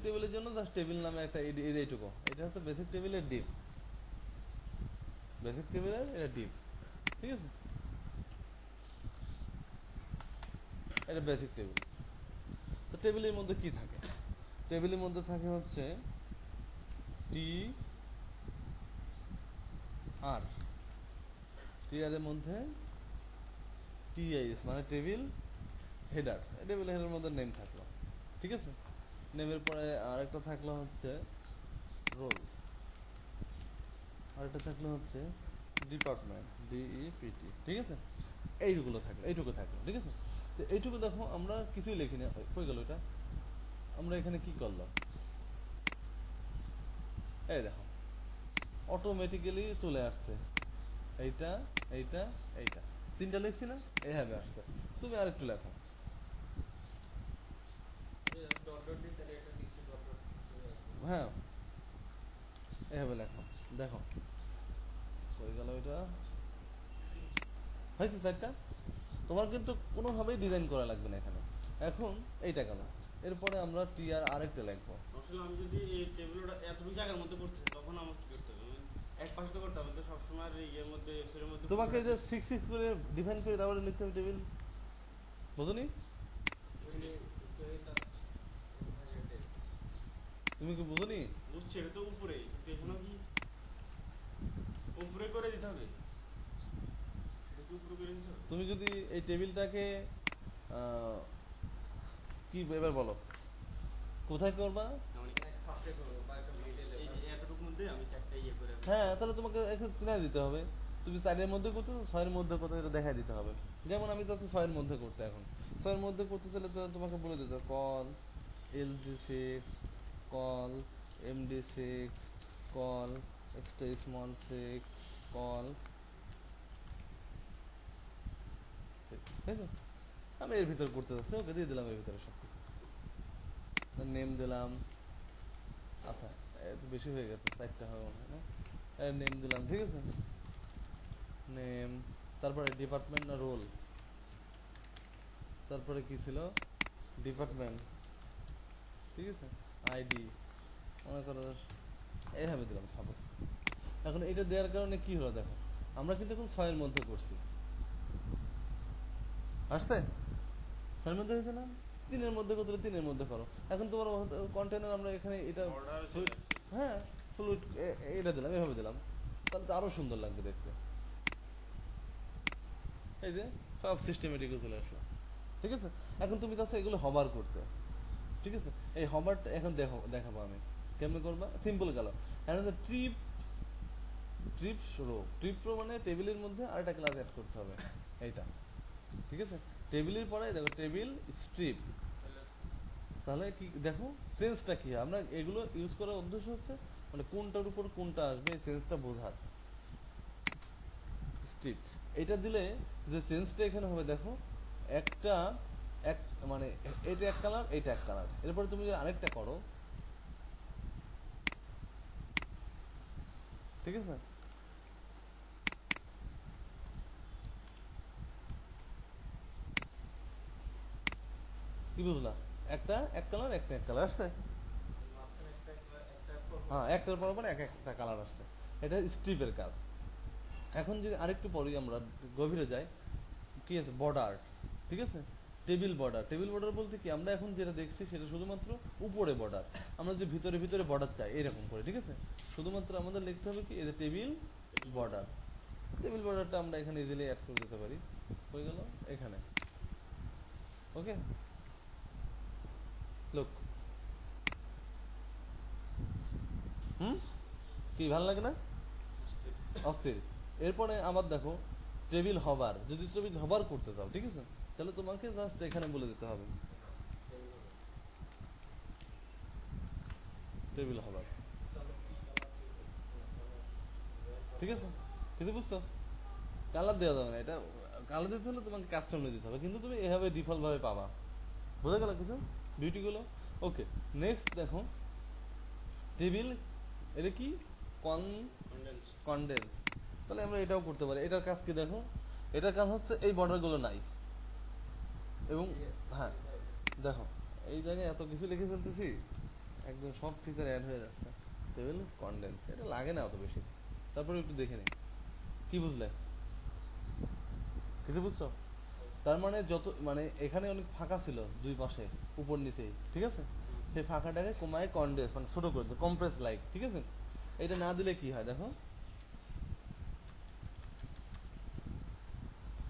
টেবিলের জন্য জাস্ট টেবিল নামে একটা এইটুকু, এটা হচ্ছে বেসিক টেবিলের ডিপ, বেসিক টেবিলের এটা ডিপ, ঠিক আছে, এটা বেসিক টেবিল। তো টেবিলের মধ্যে কি থাকে, টেবিলের মধ্যে থাকে হচ্ছে টি আর, টি আর এর মধ্যে টিআইএস মানে টেবিল হেডার, টেবিল হেডারের মধ্যে নেম থাকলো, ঠিক আছে। নেমের পরে আরেকটা থাকলো হচ্ছে রোল, আরেকটা থাকলো হচ্ছে ডিপার্টমেন্ট, ডিইপিটি, ঠিক আছে। এইগুলো থাকলো, এইটুকু থাকলো, ঠিক আছে। তো এইটুকু দেখো আমরা কিছুই লিখি না, হয়ে গেল এটা। আমরা এখানে কি করলাম, এই দেখো অটোমেটিক্যালি চলে আসছে এইটা, এইটা, এইটা, তিনটা লিখছি না, এইভাবে আসছে। তুমি আরেকটু লেখো, ডট ডট দিয়ে তাহলে এটা নিচে ডট ডট হ্যাঁ এইভাবে লেখো, দেখো হয়ে গেল এটা, হয়েছে চারটা। তোমার কিন্তু কোনোভাবেই ডিজাইন করা লাগবে না এখানে। এখন এইটা গেল, এরপরে আমরা টি আর আরেকটা লিখবো। আসলে আমি যদি এই টেবিলটা এতটুকু জায়গার মধ্যে করতে চাই, তখন আমার কি করতে হবে? এক পাশে তো করতে হবে, তো সবসময় আর এই ইয়ের মধ্যে, ওয়েবসাইটের মধ্যে তোমাকে যে 6 করে ডিফাইন করে তারপরে লিখতে হবে টেবিল, বুঝনি? তুমি কি বুঝনি? বুঝছি, এটা তো উপরে, কিন্তু এখানেও কি উপরে করে দিতে হবে? এটা কি উপরে করে দিতে হবে? তুমি যদি এই টেবিলটাকে কি এবার বলো কোথায় করবা? মানে এক পাশে করবো বা একটা মিডলে এই যে এতটুকুর মধ্যে আমি চারটা ইয়ে করে হ্যাঁ, তাহলে তোমাকে এখানে চিনাই দিতে হবে। তুমি 4 মধ্যে করতে, 6 মধ্যে কোথায় এটা দেখাই দিতে হবে। যেমন আমি চাচ্ছি 6 মধ্যে করতে, এখন 6 মধ্যে করতে চাইলে তো তোমাকে বলে দিতে হবে call LG6, call MD6, call extra small 6, call 6, ঠিক আছে। আমি এর ভিতর করতে চাচ্ছি, ওকে দিয়ে দিলাম এর ভিতরে সব কিছু, নেম দিলাম, আচ্ছা এত বেশি হয়ে গেছে, 4টা হবে মনে হয় না, নেম দিলাম, ঠিক আছে, নেম, তারপরে ডিপার্টমেন্ট না রোল, তারপরে কি ছিল ডিপার্টমেন্ট, ঠিক আছে, আইডি, মনে করো এইভাবে দিলাম সাপোজ। এখন এটা দেওয়ার কারণে কি হলো দেখো, আমরা কিন্তু এখন 6 মধ্যে করছি, আসছে 6 মধ্যে হয়েছে না, 3 মধ্যে করতে 3 মধ্যে করো। এখন তোমার কন্টেনার আমরা এখানে এটা অর্ডার হ্যাঁ ফ্লুইড এটা দিলাম, এভাবে দিলাম, তাহলে তো আরো সুন্দর লাগবে দেখতে। এই যে সব সিস্টেমেটিক চলে আসলো, ঠিক আছে। এখন তুমি চাচ্ছ এগুলো হবার করতে, ঠিক আছে। এই হবারটা এখন দেখাবো আমি কেমনে করবা, সিম্পল গেল। এখন ট্রিপ রো মানে টেবিলের মধ্যে আরেকটা ক্লাস অ্যাড করতে হবে, এইটা, ঠিক আছে। টেবিলের পরে দেখো টেবিল স্ট্রিপ, তাহলে কি দেখো সেন্সটা কি হয়, আমরা এগুলো ইউজ করার উদ্দেশ্য হচ্ছে মানে কোনটার উপর কোনটা আসবে এই সেন্সটা বোঝার। স্ট্রিপ এটা দিলে যে সেন্সটা এখানে হবে দেখো, একটা এক মানে এটা এক কালার, এটা এক কালার। এরপরে তুমি যদি আরেকটা করো, ঠিক আছে? কি বুঝলা? একটা এক কালার, একটা এক কালার আসছে। মাঝখানে একটা হ্যাঁ, একটার পর পর এক একটা কালার আসছে। এটা স্ট্রিপের কাজ। এখন যদি আরেকটু পরে আমরা গভীরে যাই, কি আছে বর্ডার, ঠিক আছে? Table border. টেবিল বর্ডার বলতে কি, আমরা এখন যেটা দেখছি সেটা শুধুমাত্র উপরে বর্ডার। আমরা যে ভিতরে ভিতরে বর্ডার চাই এরকম করে, ঠিক আছে? শুধুমাত্র আমাদের লিখতে হবে কি, এই যে টেবিল বর্ডার। টেবিল বর্ডারটা আমরা এখানে ইজিলি অ্যাড করে দিতে পারি। হয়ে গেল এখানে। ওকে, লোক কি ভালো লাগে না? অস্থির। এরপরে আবার দেখো টেবিল হবার, যদি টেবিল হবার করতে চাও, ঠিক আছে, তাহলে তোমাকে জাস্ট এখানে বলে দিতে হবে টেবিল হবার, ঠিক আছে? কিছু বুঝছো? কালার দেওয়া যাবে না, এটা কালার দিতে হলে তোমাকে কাস্টম দিতে হবে, কিন্তু তুমি এভাবে ডিফল্ট ভাবে পাবা। বোঝা গেল কিছু বিউটিগুলো? ওকে, নেক্সট দেখো টেবিল, এটা কি কন্ডেন্স। তাহলে আমরা এটাও করতে পারি। এটার কাজ কি দেখো, এটার কাজ হচ্ছে এই বর্ডারগুলো নাই, এবং হ্যাঁ দেখো এই জায়গায় এত কিছু লিখে ফেলতেছি, একদম সব ফিচার অ্যাড হয়ে যাচ্ছে। টেবিল কন্ডেন্স এটা লাগে না অত বেশি। তারপরে একটু দেখে নিই, কি বুঝলে? কিছু বুঝছো? তার মানে যত মানে এখানে অনেক ফাঁকা ছিল দুই পাশে, উপর নিচে, ঠিক আছে? সেই ফাঁকাটাকে কমায় কন্ডেন্স মানে ছোট করে দিল, কম্প্রেস লাইক, ঠিক আছে? এটা না দিলে কি হয় দেখো,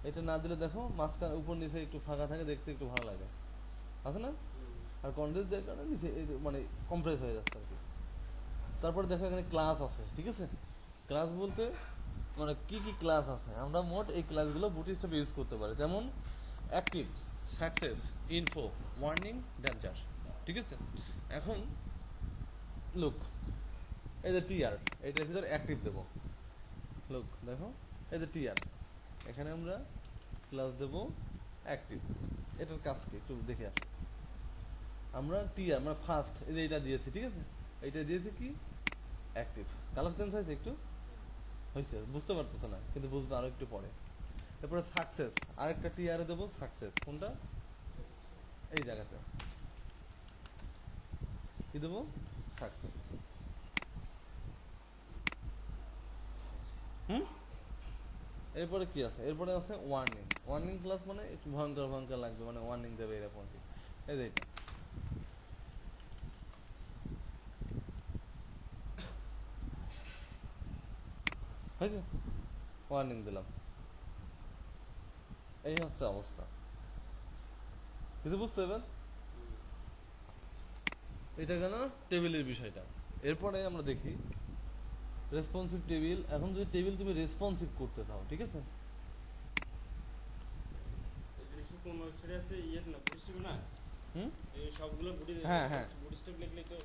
এটা না দিলে দেখো মাঝখানে উপর নিচে একটু ফাঁকা থাকে, দেখতে একটু ভালো লাগে, আছে না? আর কন্ডেন্স দেওয়ার কারণে নিচে মানে কম্প্রেস হয়ে যাচ্ছে আর কি। তারপরে দেখো এখানে ক্লাস আছে, ঠিক আছে? ক্লাস বলতে মানে কি কি ক্লাস আছে, আমরা মোট এই ক্লাসগুলো বুটস্ট্র্যাপ ইউজ করতে পারি। যেমন active, success, info, warning, danger, ঠিক আছে? এখন লুক, এই যে টিআর, এটার ভিতরে অ্যাক্টিভ দেবো। লুক দেখো, এই যে টিআর, এখানে আমরা ক্লাস দেব অ্যাক্টিভ। এটার কাজ কি একটু দেখে আস। আমরা টিআর আমরা ফার্স্ট এই যে এটা দিয়েছি, ঠিক আছে? এইটা দিয়েছি কি অ্যাক্টিভ। কালার চেঞ্জ হয়েছে একটু, হয়েছে, বুঝতে পারতেছে না কিন্তু বুঝবে আরো একটু পরে। এরপরে সাকসেস, আরেকটা টিআরে দেবো সাকসেস। কোনটা? এই জায়গাতে কি দেবো? সাকসেস। এরপরে কি আছে? এরপরে আছে ওয়ার্নিং। ওয়ার্নিং ক্লাস মানে একটু ভয়ঙ্কর ভয়ঙ্কর লাগবে, মানে ওয়ার্নিং দেবে এরকম কি। এই যে এটা হয়েছে, ওয়ার্নিং দিলাম। এই হচ্ছে অবস্থা। কিছু বুঝছো এবার? এটা কেন টেবিলের বিষয়টা। এরপরে আমরা দেখি রেসপন্সিভ টেবিল। এখন যদি টেবিল তুমি রেসপন্সিভ করতে চাও, ঠিক আছে? কোন ওয়েবসাইটে আছে ইয়ে না বুটস্ট্র্যাপ না, হুম, এই সবগুলো হ্যাঁ হ্যাঁ বুটস্ট্র্যাপ লিখলে তো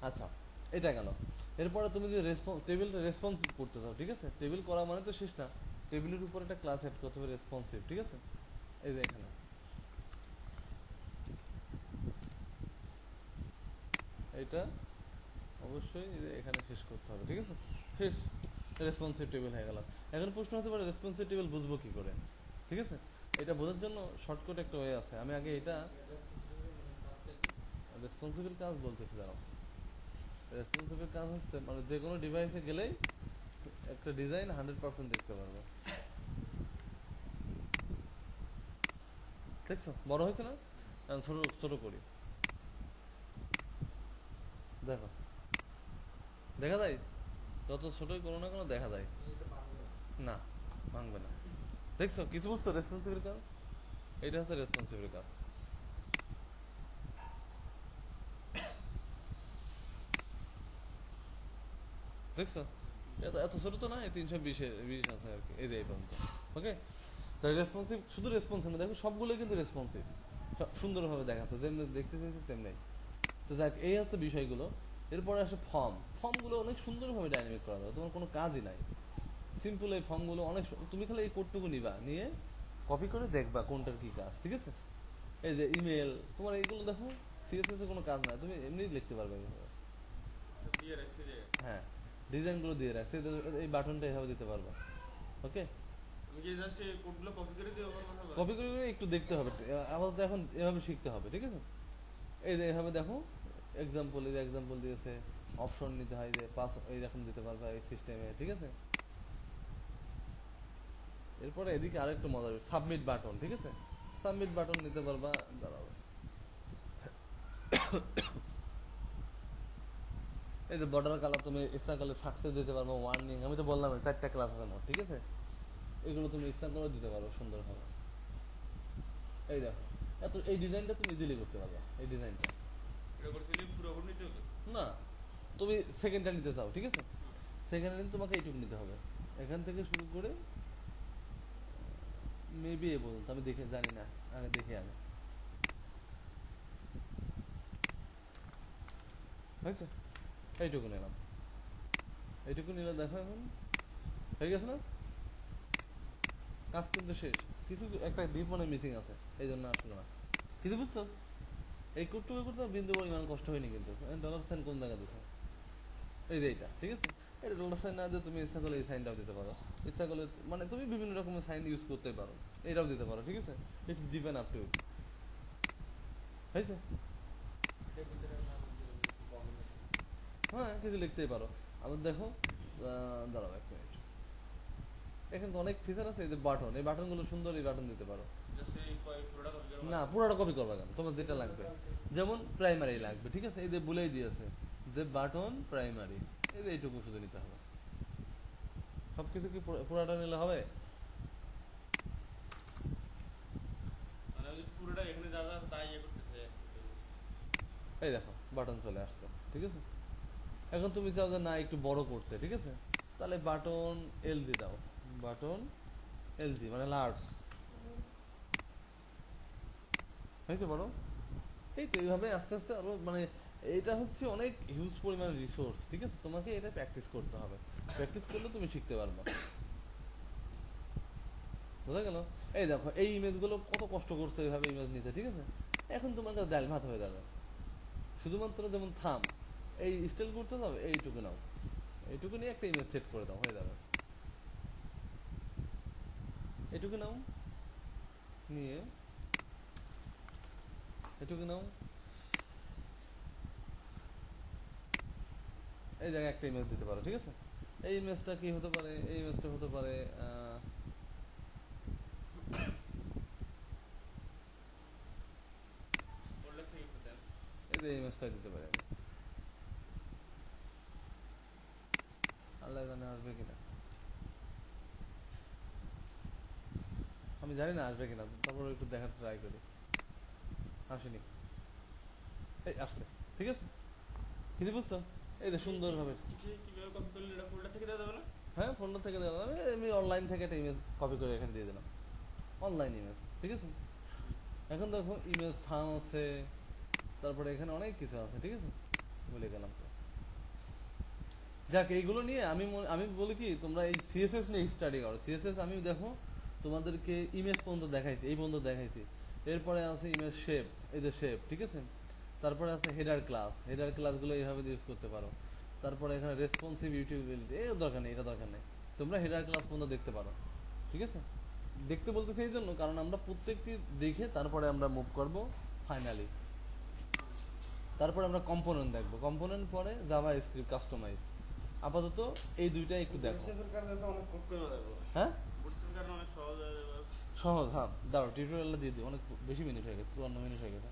আচ্ছা, এটা গেল। এরপরে তুমি যদি টেবিলটা রেসপন্সিভ করতে চাও, ঠিক আছে? টেবিল করা মানে তো শেষ না, টেবিলের উপর একটা ক্লাস অ্যাড করতে হবে রেসপন্সিভ, ঠিক আছে? এই যে এখানে এটা অবশ্যই এই যে এখানে শেষ করতে হবে, ঠিক আছে? শেষ, রেসপন্সিভ টেবিল হয়ে গেল। এখন প্রশ্ন হতে পারে রেসপন্সিভ টেবিল বুঝবো কি করে, ঠিক আছে? এটা বোঝার জন্য শর্টকাট একটা ওয়ে আছে। আমি আগে এটা রেসপন্সিবল কাজ বলতেছি, দাঁড়াও। রেসপন্সিবল কাজ হচ্ছে মানে যে কোনো ডিভাইসে গেলেই একটা ডিজাইন 100% দেখতে পারবে। দেখছো বড় হয়েছে না? এখন ছোট ছোট করি, দেখো দেখা যায়, যত ছোটই করো না কোনো দেখা যায় না, ভাঙবে না। দেখছো কিছু বুঝছো রেসপন্সিবল কাজ? এটা হচ্ছে রেসপন্সিবল কাজ। দেখছো এত এত ছোট তো না, 320 আছে আর কি, এই যে এই পর্যন্ত। ওকে, তাই রেসপন্সিভ, শুধু রেসপন্সিভ না, দেখো সবগুলো কিন্তু রেসপন্সিভ, সুন্দরভাবে দেখাচ্ছে, যেমনি দেখতে চাইছি তেমনি। তো যাক, এই হচ্ছে বিষয়গুলো। এরপরে আসে ফর্ম। ফর্মগুলো অনেক সুন্দরভাবে ডাইনামিক করা যাবে, তোমার কোনো কাজই নাই, সিম্পল। এই ফর্মগুলো অনেক তুমি খালি এই কোডটুকু নিবা, নিয়ে কপি করে দেখবা কোনটার কি কাজ, ঠিক আছে? এই যে ইমেল, তোমার এইগুলো দেখো সিএসএস এর কোনো কাজ না, তুমি এমনি লিখতে পারবে এইভাবে। দিয়ে রাখছি যে হ্যাঁ, ডিজাইনগুলো দিয়ে রাখছে, এই বাটনটা এভাবে দিতে পারবে। ওকে, আমি কি জাস্ট এই কোডগুলো কপি করে দিয়ে ওভার বানাবো? কপি করে একটু দেখতে হবে, আপাতত এখন এভাবে শিখতে হবে, ঠিক আছে? এই যে এভাবে দেখো এক্সাম্পল, এই যে এক্সাম্পল দিয়েছে, অপশন নিতে হয় যে পাস এইরকম দিতে পারবে এই সিস্টেমে, ঠিক আছে? এরপরে এদিকে আরেকটু মজা হবে, সাবমিট বাটন, ঠিক আছে? সাবমিট বাটন নিতে পারবা, দাঁড়াও, এই যে বর্ডার কালার তুমি ইচ্ছা করলে সাকসেস দিতে পারবো, ওয়ার্নিং, আমি তো বললাম 4টা ক্লাস আছে মোট, ঠিক আছে? এগুলো তুমি ইচ্ছা করে দিতে পারো সুন্দরভাবে। এই দেখো, এই ডিজাইনটা তুমি ইজিলি করতে পারবা, এই ডিজাইনটা। এটা করতে হলে পুরো কোড নিতে হবে? না, তুমি সেকেন্ডটা নিতে চাও, ঠিক আছে? সেকেন্ড হ্যান্ড তোমাকে এইটুকু নিতে হবে, এখান থেকে শুরু করে মেবি এ পর্যন্ত, আমি দেখে জানি না, আগে দেখে আগে হয়েছে, এইটুকু নিলাম, এইটুকু নিলে দেখো এখন হয়ে গেছে না? কাজ কিন্তু শেষ, কিছু একটা ডিপ মনে মিসিং আছে, এই জন্য আসলো না। কিছু বুঝছো? এই কোডটুকু করতে বিন্দু পরিমাণ কষ্ট হয়নি, কিন্তু ডলার সাইন কোন জায়গা দিতে, এই যে এইটা, ঠিক আছে? এটা ডলার সাইন না দিয়ে তুমি ইচ্ছা করলে এই সাইনটাও দিতে পারো, ইচ্ছা করলে মানে তুমি বিভিন্ন রকমের সাইন ইউজ করতে পারো, এটাও দিতে পারো, ঠিক আছে? It's depend up to you. হয়েছে? এটার ভিতরে আমার কম্বিনেশন হ্যাঁ, কিছু লিখতেই পারো। আবার দেখো, দাঁড়াও এক মিনিট, এখানে তো অনেক ফিচার আছে, এই যে বাটন, এই বাটনগুলো সুন্দর, এই বাটন দিতে পারো। জাস্ট এই পুরোটা কপি করে না, পুরোটা কপি করবা কেন, তোমার যেটা লাগবে, যেমন প্রাইমারি লাগবে, ঠিক আছে? এই যে বলেই দিয়েছে যে বাটন প্রাইমারি, এই যে এইটুকু শুধু নিতে হবে, সবকিছু কি পুরোটা নিলে হবে? মানে আমি যদি পুরোটা এখানে যা যা আছে তাই ইয়ে করতে চাই। এই দেখো বাটন চলে আসছে, ঠিক আছে? এখন তুমি চাও যে না একটু বড় করতে, ঠিক আছে? তাহলে বাটন এলজি দাও, বাটন এলজি মানে লার্জ, হয়েছে বড়? এই তো এইভাবে আস্তে আস্তে আরো, মানে এটা হচ্ছে অনেক হিউজ পরিমাণ রিসোর্স, ঠিক আছে? তোমাকে এটা প্র্যাকটিস করতে হবে, প্র্যাকটিস করলে তুমি শিখতে পারবে, বোঝা গেল? এই দেখো এই ইমেজগুলো কত কষ্ট করছে এইভাবে ইমেজ নিতে, ঠিক আছে? এখন তোমার কাছে ডাল ভাত হয়ে যাবে, শুধুমাত্র যেমন থাম এই স্টাইল করতে যাবে, এইটুকু নাও, এইটুকু নিয়ে একটা ইমেজ সেট করে দাও, হয়ে যাবে। এটুকু নাও, নিয়ে এটুকু নাও, এই জায়গায় একটা ইমেজ দিতে পারো, ঠিক আছে? এই ইমেজটা কি হতে পারে? এই ইমেজটা হতে পারে ওর লেখা কি করতেন? এই যে ইমেজটা দিতে পারে, আল্লাহ জানে আসবে কিনা, আমি জানি না আসবে কিনা, তারপর একটু দেখার ট্রাই করি। আসেনি, এই আসছে, ঠিক আছে? কিছু বুঝছো? এই যে সুন্দরভাবে, কিভাবে কপি করলে এটা ফোল্ডার থেকে দেওয়া যাবে না? হ্যাঁ ফোনটা থেকে দেওয়া, আমি অনলাইন থেকে একটা ইমেজ কপি করে এখানে দিয়ে দিলাম, অনলাইন ইমেজ, ঠিক আছে? এখন দেখো ইমেজ থাম আছে, তারপরে এখানে অনেক কিছু আছে, ঠিক আছে? বলে গেলাম তো, যাক এইগুলো নিয়ে আমি বলি কি, তোমরা এই সিএসএস নিয়ে স্টাডি করো। সিএসএস আমি দেখো তোমাদেরকে ইমেজ পর্যন্ত দেখাইছি, এই পর্যন্ত দেখাইছি, এরপরে আছে ইমেজ শেপ, এই যে শেপ, ঠিক আছে? তারপরে আছে হেডার ক্লাস, হেডার ক্লাসগুলো এইভাবে ইউজ করতে পারো। তারপরে এখানে রেসপন্সিভ ইউটিলিটি, এর দরকার নেই, এটা দরকার নেই, তোমরা হেডার ক্লাস পর্যন্ত দেখতে পারো, ঠিক আছে? দেখতে বলতেছি এই জন্য, কারণ আমরা প্রত্যেকটি দেখে তারপরে আমরা মুভ করব ফাইনালি, তারপরে আমরা কম্পোনেন্ট দেখবো, কম্পোনেন্ট পরে জাভা স্ক্রিপ্ট কাস্টমাইজ। আপাতত এই দুইটা একটু দেখো। বুটস্ট্র্যাপের কারণে তো অনেক কোড করে যাবে। হ্যাঁ বুটস্ট্র্যাপের কারণে অনেক সহজ হয়ে যাবে। সহজ, হ্যাঁ দাঁড়াও টিউটোরিয়ালটা দিয়ে দিই, অনেক বেশি মিনিট হয়ে গেছে, 54 মিনিট হয়ে গেছে।